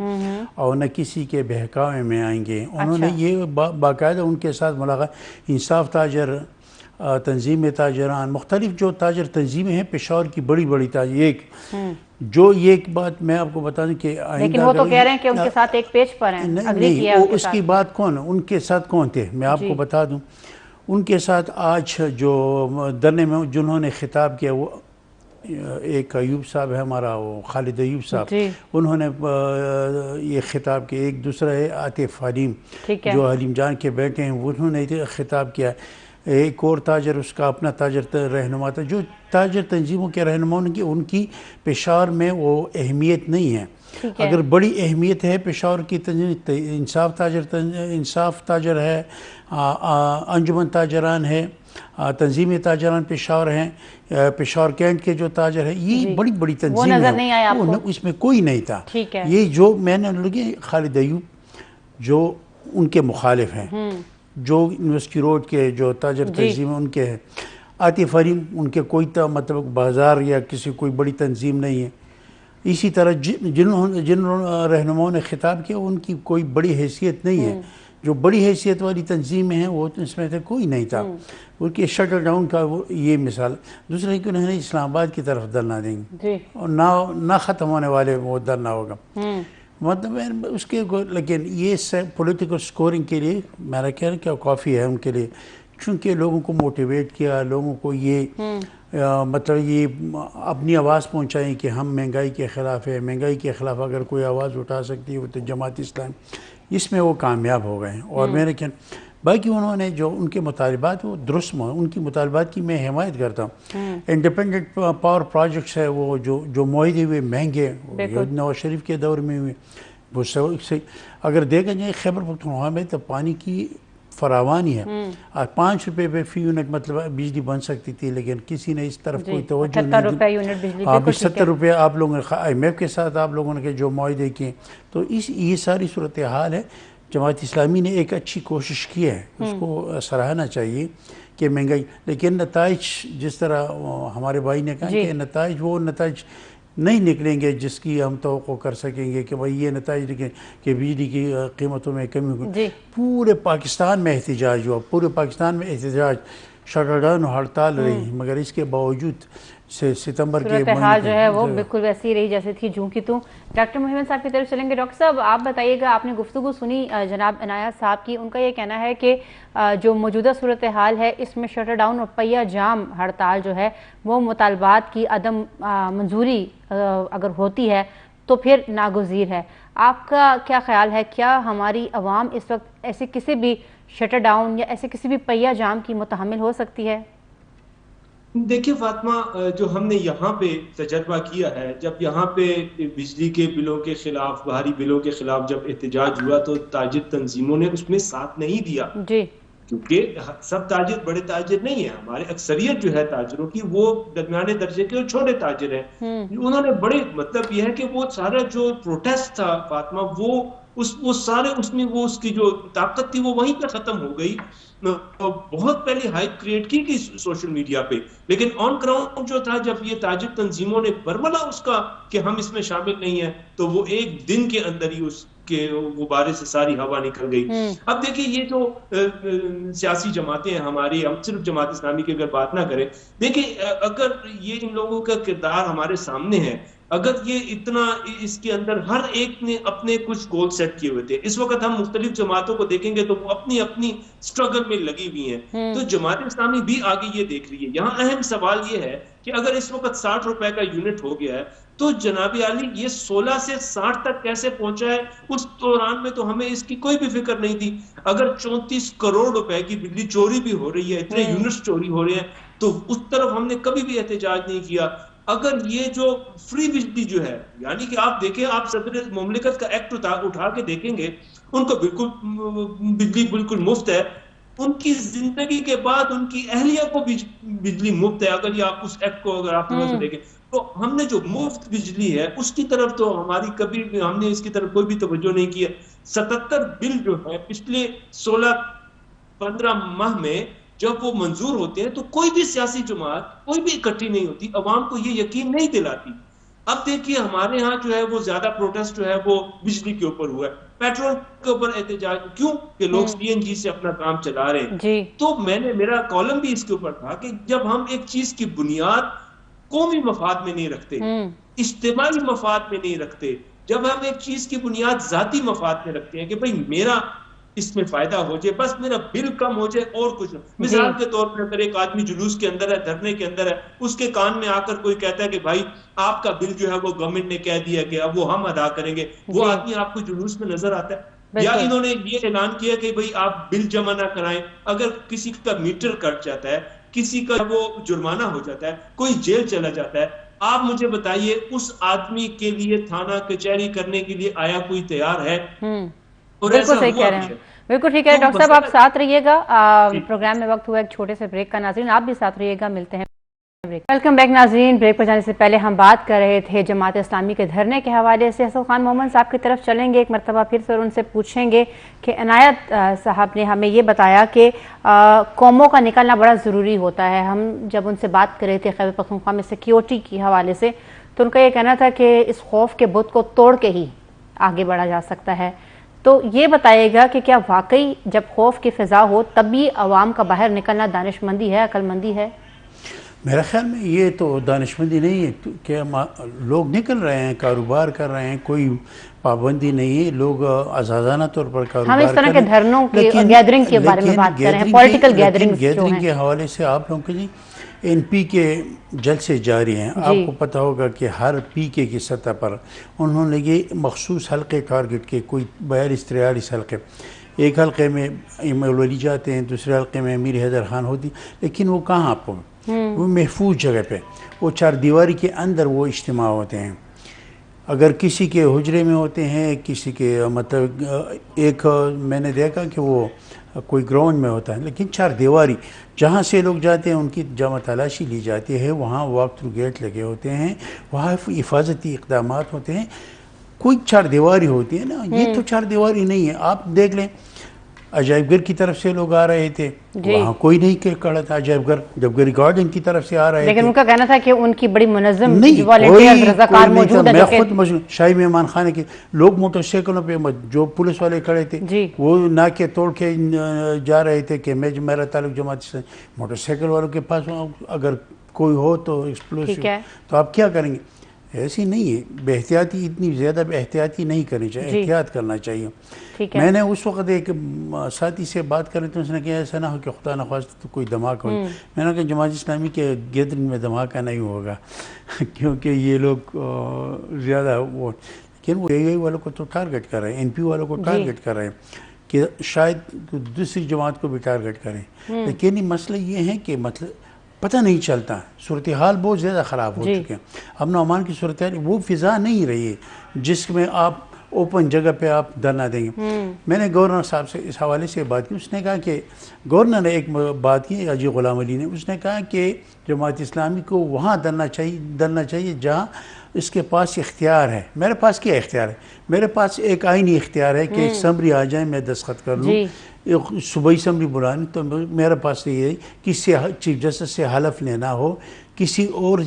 اور نہ کسی کے بہکاوے میں آئیں گے. انہوں نے یہ باقاعدہ ان کے ساتھ ملاقات, انصاف تاجر تنظیم تاجران, مختلف جو تاجر تنظیمیں ہیں پشاور کی بڑی بڑی تاجر, ایک بات میں آپ کو بتا دوں کہ لیکن وہ تو کہہ رہے ہیں کہ ان کے ساتھ ایک پیج پر ہیں, نہیں, اس کی بات کون, ان کے ساتھ کون تھے میں آپ کو بتا دوں. ان کے ساتھ آج جو دھرنے میں جنہوں نے خطاب کیا وہ ایک ایوب صاحب ہے ہمارا, وہ خالد ایوب صاحب, انہوں نے یہ خطاب کیا. ایک دوسرا ہے عاطف حلیم جو حلیم جان کے بیٹے ہیں, انہوں نے خطاب کیا. ایک اور تاجر, اس کا اپنا تاجر رہنما تھا. جو تاجر تنظیموں کے رہنماؤں کی ان کی پشاور میں وہ اہمیت نہیں ہے. اگر بڑی اہمیت ہے پشاور کی تنظیم, انصاف تاجر ہے, انجمن تاجران ہے, تنظیم تاجران پشاور ہیں, پشاور کینٹ کے جو تاجر ہیں, یہ بڑی بڑی تنظیم ہے, اس میں کوئی نہیں تھا. یہ جو میں نے لگے خالد ایوب جو ان کے مخالف ہیں, جو یونیورسٹی روڈ کے جو تاجر تنظیم ہیں ان کے ہیں, عاطف حلیم ان کے کوئی مطلب بازار یا کسی کوئی بڑی تنظیم نہیں ہے. اسی طرح جن رہنماؤں نے خطاب کیا ان کی کوئی بڑی حیثیت نہیں ہے. جو بڑی حیثیت والی تنظیمیں ہیں وہ اس میں سے کوئی نہیں تھا. ان کے شٹر ڈاؤن کا یہ مثال. دوسرے کہ انہوں نے اسلام آباد کی طرف دھرنا دیں گے اور نہ ختم ہونے والے وہ دھرنا ہوگا, مطلب اس کے, لیکن یہ پولیٹیکل سکورنگ کے لیے میرا خیال کیا کافی ہے ان کے لیے, چونکہ لوگوں کو موٹیویٹ کیا, لوگوں کو یہ مطلب یہ اپنی آواز پہنچائیں کہ ہم مہنگائی کے خلاف ہے. مہنگائی کے خلاف اگر کوئی آواز اٹھا سکتی ہے تو جماعت اسلامی, اس میں وہ کامیاب ہو گئے ہیں. اور میرے خیال باقی انہوں نے جو ان کے مطالبات وہ درست ہیں, ان کی مطالبات کی میں حمایت کرتا ہوں. انڈیپینڈنٹ پاور پروجیکٹس ہے وہ جو معاہدے ہوئے مہنگے نواز شریف کے دور میں ہوئے, وہ سے اگر دیکھا جائے خیبر پختونخوا میں تو پانی کی فراوانی ہے. 5 روپے پہ فی یونٹ مطلب بجلی بن سکتی تھی, لیکن کسی نے اس طرف کوئی توجہ نہیں دی. 70 روپے آپ لوگوں نے IMF کے ساتھ آپ لوگوں نے جو معاہدے کیے, تو یہ ساری صورتحال ہے. جماعت اسلامی نے ایک اچھی کوشش کی ہے, اس کو سراہنا چاہیے کہ مہنگائی, لیکن نتائج جس طرح ہمارے بھائی نے کہا کہ نتائج وہ نتائج نہیں نکلیں گے جس کی ہم توقع کر سکیں گے کہ بھائی یہ نتائج نکلیں کہ بجلی کی قیمتوں میں کمی ہوگی. پورے پاکستان میں احتجاج ہوا, پورے پاکستان میں احتجاج, شٹر ڈاؤن ہڑتال رہی, مگر اس کے باوجود سے ستمبر کے صورتحال جو ہے وہ بالکل ویسی ہی رہی جیسے تھی جوں کی توں. ڈاکٹر محمد صاحب کی طرف چلیں گے. ڈاکٹر صاحب آپ بتائیے گا, آپ نے گفتگو سنی جناب عنایت صاحب کی, ان کا یہ کہنا ہے کہ جو موجودہ صورتحال ہے اس میں شٹر ڈاؤن اور پہیہ جام ہڑتال جو ہے وہ مطالبات کی عدم منظوری اگر ہوتی ہے تو پھر ناگزیر ہے. آپ کا کیا خیال ہے, کیا ہماری عوام اس وقت ایسے کسی بھی شٹر ڈاؤن یا ایسے کسی بھی پہیہ جام کی متحمل ہو سکتی ہے؟ دیکھیے فاطمہ، جو ہم نے یہاں پہ تجربہ کیا ہے، جب یہاں پہ بجلی کے بلوں کے خلاف، بھاری بلوں کے خلاف جب احتجاج ہوا تو تاجر تنظیموں نے اس میں ساتھ نہیں دیا، جی کیونکہ سب تاجر بڑے تاجر نہیں ہیں. ہمارے اکثریت جو ہے تاجروں کی وہ درمیانے درجے کے اور چھوٹے تاجر ہیں. انہوں نے بڑے، مطلب یہ ہے کہ وہ سارا جو پروٹیسٹ تھا فاطمہ، وہ سارے اس میں وہ اس کی جو طاقت تھی وہ وہیں پہ ختم ہو گئی. بہت پہلے ہائپ کریٹ کی گئی سوشل میڈیا پہ، لیکن آن گراؤنڈ جو تھا، جب یہ تاجر تنظیموں نے برملا اس کا کہ ہم اس میں شامل نہیں ہیں، تو وہ ایک دن کے اندر ہی اس کے غبارے سے ساری ہوا نکل گئی. اب دیکھیں یہ جو سیاسی جماعتیں ہیں ہماری، ہم صرف جماعت اسلامی کی اگر بات نہ کریں، دیکھیں اگر یہ ان لوگوں کا کردار ہمارے سامنے ہے، اگر یہ اتنا اس کے اندر ہر ایک نے اپنے کچھ گول سیٹ کیے ہوئے تھے. اس وقت ہم مختلف جماعتوں کو دیکھیں گے تو وہ اپنی اپنی سٹرگل میں لگی ہوئی ہیں. تو جماعت اسلامی بھی آگے یہ دیکھ رہی ہے. یہاں اہم سوال یہ ہے کہ اگر اس وقت 60 روپے کا یونٹ ہو گیا ہے تو جناب عالی یہ 16 سے 60 تک کیسے پہنچا ہے؟ اس دوران میں تو ہمیں اس کی کوئی بھی فکر نہیں تھی. اگر 34 کروڑ روپے کی بجلی چوری بھی ہو رہی ہے، اتنے یونٹس چوری ہو رہے ہیں، تو اس طرف ہم نے کبھی بھی احتجاج نہیں کیا. اگر یہ جو فری بجلی جو ہے، یعنی کہ آپ دیکھیں، آپ صدر مملکت کا ایکٹ اٹھا کے دیکھیں گے، ان کو بالکل بجلی بالکل مفت ہے. ان کی زندگی کے بعد ان کی اہلیہ کو بجلی مفت ہے. اگر یہ آپ اس ایکٹ کو اگر آپ سے دیکھیں تو ہم نے جو مفت بجلی ہے اس کی طرف تو ہماری کبھی بھی، ہم نے اس کی طرف کوئی بھی توجہ نہیں کی ہے. 77 بل جو ہے پچھلے 16-15 ماہ میں جب وہ منظور ہوتے ہیں تو کوئی بھی سیاسی جماعت کوئی بھی اکٹھی نہیں ہوتی، عوام کو یہ یقین نہیں دلاتی. اب دیکھیے ہمارے ہاں جو ہے وہ زیادہ پروٹیسٹ جو ہے وہ بجلی کے اوپر ہوا ہے، پیٹرول کے اوپر احتجاج کیوں؟ کہ لوگ سی این جی سے اپنا کام چلا رہے ہیں. تو میرا کالم بھی اس کے اوپر تھا کہ جب ہم ایک چیز کی بنیاد قومی مفاد میں نہیں رکھتے، اجتماعی مفاد میں نہیں رکھتے، جب ہم ایک چیز کی بنیاد ذاتی مفاد میں رکھتے ہیں کہ بھئی میرا اس میں فائدہ ہو جائے، بس میرا بل کم ہو جائے اور کچھ نہیں. مثال کے طور پر اگر ایک آدمی جلوس کے اندر ہے، دھرنے کے اندر ہے، اس کے کان میں آ کر کوئی کہتا ہے کہ بھائی آپ کا بل جو ہے وہ گورنمنٹ نے کہہ دیا کہ اب وہ ہم ادا کریں گے، وہ آدمی آپ کو جلوس میں نظر آتا ہے؟ یا انہوں نے یہ اعلان کیا کہ بھئی آپ بل جمع نہ کرائیں، اگر کسی کا میٹر کٹ جاتا ہے، کسی کا وہ جرمانہ ہو جاتا ہے، کوئی جیل چلا جاتا ہے، آپ مجھے بتائیے اس آدمی کے لیے تھانہ کچہری کرنے کے لیے آیا کوئی تیار ہے؟ بالکل صحیح کہہ رہے ہیں، بالکل ٹھیک ہے. ڈاکٹر صاحب آپ ساتھ رہیے گا، پروگرام میں وقت ہوا ایک چھوٹے سے بریک کا. ناظرین آپ بھی ساتھ رہیے گا، ملتے ہیں. ویلکم بیک ناظرین. بریک پر جانے سے پہلے ہم بات کر رہے تھے جماعت اسلامی کے دھرنے کے حوالے سے. حسن خان محمد صاحب کی طرف چلیں گے ایک مرتبہ پھر سے، اور ان سے پوچھیں گے کہ عنایت صاحب نے ہمیں یہ بتایا کہ قوموں کا نکلنا بڑا ضروری ہوتا ہے. ہم جب ان سے بات کر رہے تھے خیبر پختونخوا میں سیکیورٹی کے حوالے سے، تو ان کا یہ کہنا تھا کہ اس خوف کے بت کو توڑ کے ہی آگے بڑھا جا سکتا ہے. تو یہ بتائیے گا کہ کیا واقعی جب خوف کی فضا ہو تب بھی عوام کا باہر نکلنا دانش مندی ہے، عقل مندی ہے؟ میرا خیال میں یہ تو دانش مندی نہیں ہے کہ لوگ نکل رہے ہیں، کاروبار کر رہے ہیں، کوئی پابندی نہیں ہے، لوگ آزادانہ طور پر کاروبار ہم اس طرح کے دھرنوں کی گیدرنگ کے بارے میں بات کر رہے ہیں، پولیٹیکل گیدرنگ کے حوالے سے آپ لوگوں کے این پی کے جلسے جاری ہیں. آپ کو پتہ ہوگا کہ ہر پی کے کی سطح پر انہوں نے یہ مخصوص حلقے ٹارگٹ کے، کوئی 42-43 حلقے، ایک حلقے میں امام ولی جاتے ہیں، دوسرے حلقے میں امیر حیدر خان ہوتی، لیکن وہ کہاں پر؟ وہ محفوظ جگہ پہ، وہ 4 دیواری کے اندر وہ اجتماع ہوتے ہیں. اگر کسی کے حجرے میں ہوتے ہیں، کسی کے مطلب ایک میں نے دیکھا کہ وہ کوئی گراؤنڈ میں ہوتا ہے، لیکن 4 دیواری جہاں سے لوگ جاتے ہیں ان کی جامع تلاشی لی جاتی ہے. وہاں واک تھرو گیٹ لگے ہوتے ہیں، وہاں حفاظتی اقدامات ہوتے ہیں. کوئی 4 دیواری ہوتی ہے نا، یہ تو 4 دیواری نہیں ہے. آپ دیکھ لیں عجائب گھر کی طرف سے لوگ آ رہے تھے، وہاں کوئی نہیں کہ کھڑا تھا. عجائب گھر جب گری گارڈن کی طرف سے آ رہے تھے، لیکن ان کا کہنا تھا کہ ان کی بڑی منظم نہیں، والنٹیئرز رضاکار موجود ہیں. میں خود شاہی مہمان خانے کے لوگ موٹر سائیکلوں پہ جو پولیس والے کھڑے تھے وہ ناکے توڑ کے جا رہے تھے کہ میرا تعلق جماعت سے. موٹر سائیکل والوں کے پاس اگر کوئی ہو تو ایکسپلوسیو تو آپ کیا کریں گے؟ ایسی نہیں ہے. بے احتیاطی اتنی زیادہ بے احتیاطی نہیں کرنی چاہیے، احتیاط کرنا چاہیے. میں نے اس وقت ایک ساتھی سے بات کر رہے تھے، اس نے کہا ایسا نہ ہو کہ خدا نخواستہ تو کوئی دھماکہ ہو. میں نے کہا جماعت اسلامی کے گیدرنگ میں دھماکہ نہیں ہوگا کیونکہ یہ لوگ زیادہ وہ، لیکن وہ اے آئی والوں کو تو ٹارگٹ کر رہے ہیں، این پی والوں کو ٹارگٹ کر رہے ہیں کہ شاید دوسری جماعت کو بھی ٹارگٹ کریں. لیکن مسئلہ یہ ہے کہ مطلب پتہ نہیں چلتا. صورتحال بہت زیادہ خراب ہو چکے ہیں. امن و امان کی صورتحال وہ فضا نہیں رہی ہے جس میں آپ اوپن جگہ پہ آپ دھرنا دیں گے. میں نے گورنر صاحب سے اس حوالے سے بات کی. اس نے کہا کہ گورنر نے ایک بات کی, حاجی غلام علی نے, اس نے کہا کہ جماعت اسلامی کو وہاں دھرنا چاہیے جہاں اس کے پاس اختیار ہے. میرے پاس کیا اختیار ہے؟ میرے پاس ایک آئینی اختیار ہے کہ ایک اسمبلی آ جائے, میں دستخط کر لوں, صوبائی اسمبلی بلانی, تو میرے پاس یہ ہے کسی چیف جسٹس سے حلف لینا ہو, کسی اور,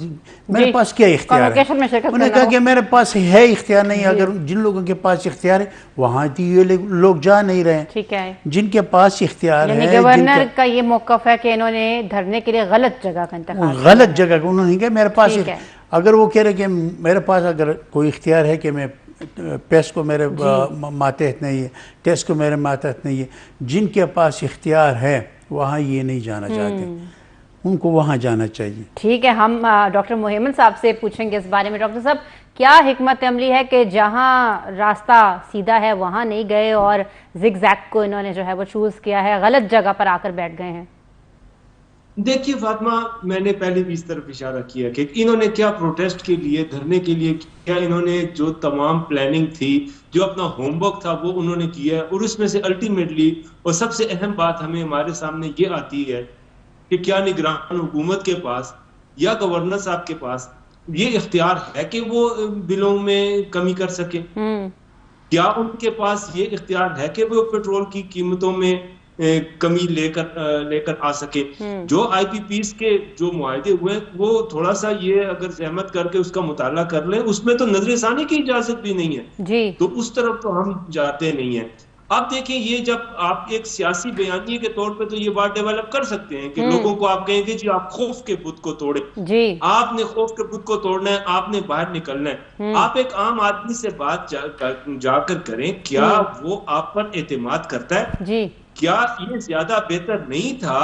میرے پاس کیا اختیار ہے؟ انہوں نے کہا کہ میرے پاس ہے اختیار نہیں. اگر جن لوگوں کے پاس اختیار ہے وہاں یہ لوگ جا نہیں رہے. ٹھیک ہے, جن کے پاس اختیار ہے. گورنر کا یہ موقف ہے کہ انہوں نے دھرنے کے لیے غلط جگہ کا انتخاب, غلط جگہ کا انہوں نے کہا میرے پاس. اگر وہ کہہ رہے کہ میرے پاس اگر کوئی اختیار ہے کہ میں پیس کو میرے ماتحت نہیں ہے, ٹیسٹ کو میرے ماتحت نہیں ہے, جن کے پاس اختیار ہے وہاں یہ نہیں جانا چاہتے, ان کو وہاں جانا چاہیے. ٹھیک ہے, ہم ڈاکٹر محمد صاحب سے پوچھیں گے اس بارے میں. ڈاکٹر صاحب, کیا حکمت عملی ہے کہ جہاں راستہ سیدھا ہے وہاں نہیں گئے اور زگ زیگ کو انہوں نے جو ہے وہ چوز کیا ہے, غلط جگہ پر آ کر بیٹھ گئے ہیں؟ دیکھیے فاطمہ, میں نے پہلے بھی اس طرف اشارہ کیا کہ انہوں نے کیا پروٹیسٹ کے لیے, دھرنے کے لیے کیا, انہوں نے جو تمام پلاننگ تھی, جو اپنا ہوم ورک تھا وہ انہوں نے کیا. اور اس میں سے الٹیمیٹلی اور سب سے اہم بات ہمارے سامنے یہ آتی ہے کہ کیا نگران حکومت کے پاس یا گورنر صاحب کے پاس یہ اختیار ہے کہ وہ بلوں میں کمی کر سکے؟ کیا ان کے پاس یہ اختیار ہے کہ وہ پیٹرول کی قیمتوں میں کمی لے کر آ سکے؟ جو آئی پی پیز کے جو معاہدے ہوئے وہ تھوڑا سا یہ اگر زحمت کر کے اس کا مطالعہ کر لیں, اس میں تو نظر ثانی کی اجازت بھی نہیں ہے, تو اس طرف تو ہم جاتے نہیں ہیں. آپ دیکھیں, یہ جب آپ ایک سیاسی بیانیے کے طور پہ تو یہ بات ڈیولپ کر سکتے ہیں کہ لوگوں کو آپ کہیں گے جی آپ خوف کے بت کو توڑیں, آپ نے خوف کے بت کو توڑنا ہے, آپ نے باہر نکلنا ہے. آپ ایک عام آدمی سے بات جا کر کریں, کیا وہ آپ پر اعتماد کرتا ہے؟ کیا یہ زیادہ بہتر نہیں تھا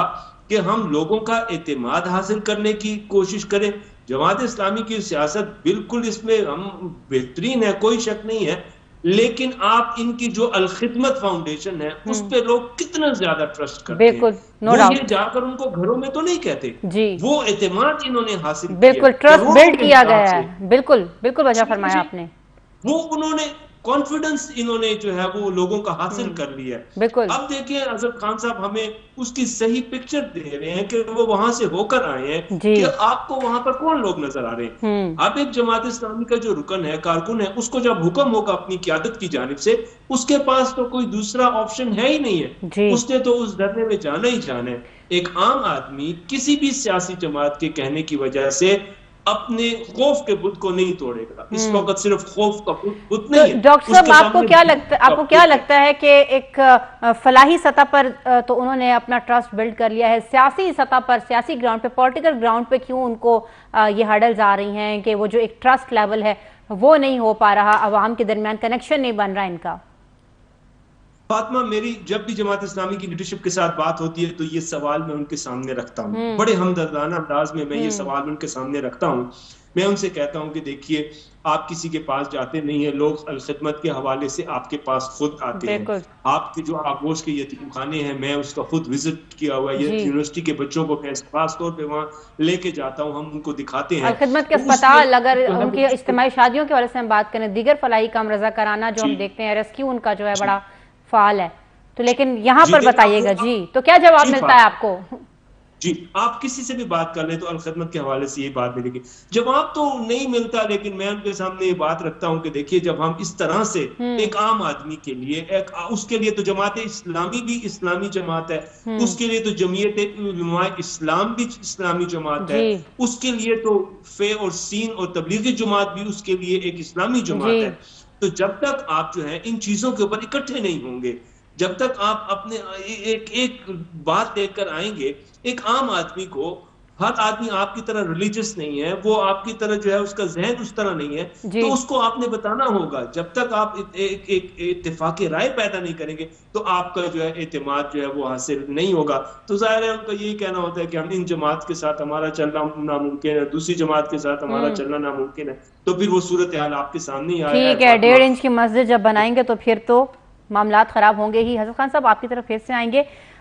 کہ ہم لوگوں کا اعتماد حاصل کرنے کی کوشش کریں؟ جماعت اسلامی کی سیاست بالکل اس میں ہم بہترین ہے, کوئی شک نہیں ہے, لیکن آپ ان کی جو الخدمت فاؤنڈیشن ہے اس پہ لوگ کتنا زیادہ ٹرسٹ کرتے ہیں. وہ یہ جا کر ان کو گھروں میں تو نہیں کہتے, وہ اعتماد انہوں نے حاصل کیا, بالکل ٹرسٹ بلڈ کیا گیا ہے. بالکل بالکل وجہ فرمایا آپ نے, وہ انہوں نے کانفیڈنس انہوں نے جو ہے وہ لوگوں کا حاصل کر لیا ہے. اب دیکھیں اظہر خان صاحب ہمیں اس کی صحیح پکچر دے رہے ہیں کہ وہ وہاں سے ہو کر آئے ہیں, کہ آپ کو وہاں پر کون لوگ نظر آ رہے ہیں. آپ ایک جماعت اسلامی کا جو رکن ہے, کارکن ہے, اس کو جب حکم ہوگا اپنی قیادت کی جانب سے, اس کے پاس تو کوئی دوسرا آپشن ہے ہی نہیں ہے, اس نے تو اس دھرنے میں جانا ہی جانا ہے. ایک عام آدمی کسی بھی سیاسی جماعت کے کہنے کی وجہ سے اپنے خوف کے بت کو نہیں توڑے گا. اس وقت صرف خوف کا بت نہیں ہے. ڈاکٹر صاحب, آپ کو کیا لگتا ہے کہ ایک فلاحی سطح پر تو انہوں نے اپنا ٹرسٹ بلڈ کر لیا ہے, سیاسی سطح پر, سیاسی گراؤنڈ پہ, پولیٹیکل گراؤنڈ پہ کیوں ان کو یہ ہرڈلز آ رہی ہیں کہ وہ جو ایک ٹرسٹ لیول ہے وہ نہیں ہو پا رہا, عوام کے درمیان کنیکشن نہیں بن رہا ان کا؟ فاطمہ, میری جب بھی جماعت اسلامی کی لیڈرشپ کے ساتھ بات ہوتی ہے تو یہ سوال میں ان کے سامنے رکھتا ہوں, بڑے ہمدردانہ انداز میں یہ سوال ان کے سامنے رکھتا ہوں. میں ان سے کہتا ہوں کہ دیکھیے, آپ کسی کے پاس جاتے نہیں ہیں, لوگ الخدمت کے حوالے سے آپ کے پاس خود آتے ہیں. آپ کے جو آغوش کے یتیم خانے ہیں, میں اس کا خود وزٹ کیا ہوا ہے, یونیورسٹی کے بچوں کو میں خاص طور پہ وہاں لے کے جاتا ہوں, ہم ان کو دکھاتے ہیں. الخدمت کے اسپتال, اگر ان کی اجتماعی شادیوں کے حوالے سے ہم بات کریں, دیگر فلاحی کام, رضاکارانہ جو ہم دیکھتے ہیں, ریسکیو ان کا جو ہے بڑا فعال ہے, تو لیکن یہاں پر بتائیے گا تو کیا جواب ملتا ہے آپ کو؟ جی, آپ کسی سے بھی بات کر لیں تو الخدمت کے حوالے سے یہ بات ملے گی. جواب تو نہیں ملتا, لیکن میں ان کے سامنے یہ بات رکھتا ہوں کہ دیکھیے, جب ہم اس طرح سے ایک عام آدمی کے لیے, اس کے لیے تو جماعت اسلامی بھی اسلامی جماعت ہے, اس کے لیے تو جمعیت علماء اسلام بھی اسلامی جماعت ہے, اس کے لیے تو فے اور سین اور تبلیغی جماعت بھی اس کے لیے ایک اسلامی جماعت ہے. تو جب تک آپ جو ہے ان چیزوں کے اوپر اکٹھے نہیں ہوں گے, جب تک آپ اپنے ایک بات لے کر آئیں گے, ایک عام آدمی کو, ہر آدمی آپ کی طرح ریلیجس نہیں ہے, وہ آپ کی طرح جو ہے اس کا ذہن اس طرح نہیں ہے, تو اس کو آپ نے بتانا ہوگا. جب تک آپ ایک اتفاق رائے پیدا نہیں کریں گے تو آپ کا جو ہے اعتماد جو ہے وہ حاصل نہیں ہوگا. تو ظاہر ہے ان کا یہی کہنا ہوتا ہے کہ ہم ان جماعت کے ساتھ ہمارا چلنا ناممکن ہے, دوسری جماعت کے ساتھ ہمارا چلنا ناممکن ہے. تو پھر وہ صورتحال آپ کے سامنے ہی آیا ہے. ٹھیک ہے, 1.5 انچ کی مسجد جب بنائیں گے تو پھر تو معاملات خراب ہوں گے ہی. حضرت خان صاحب, آپ کی طرف پھر سے آئیں گے.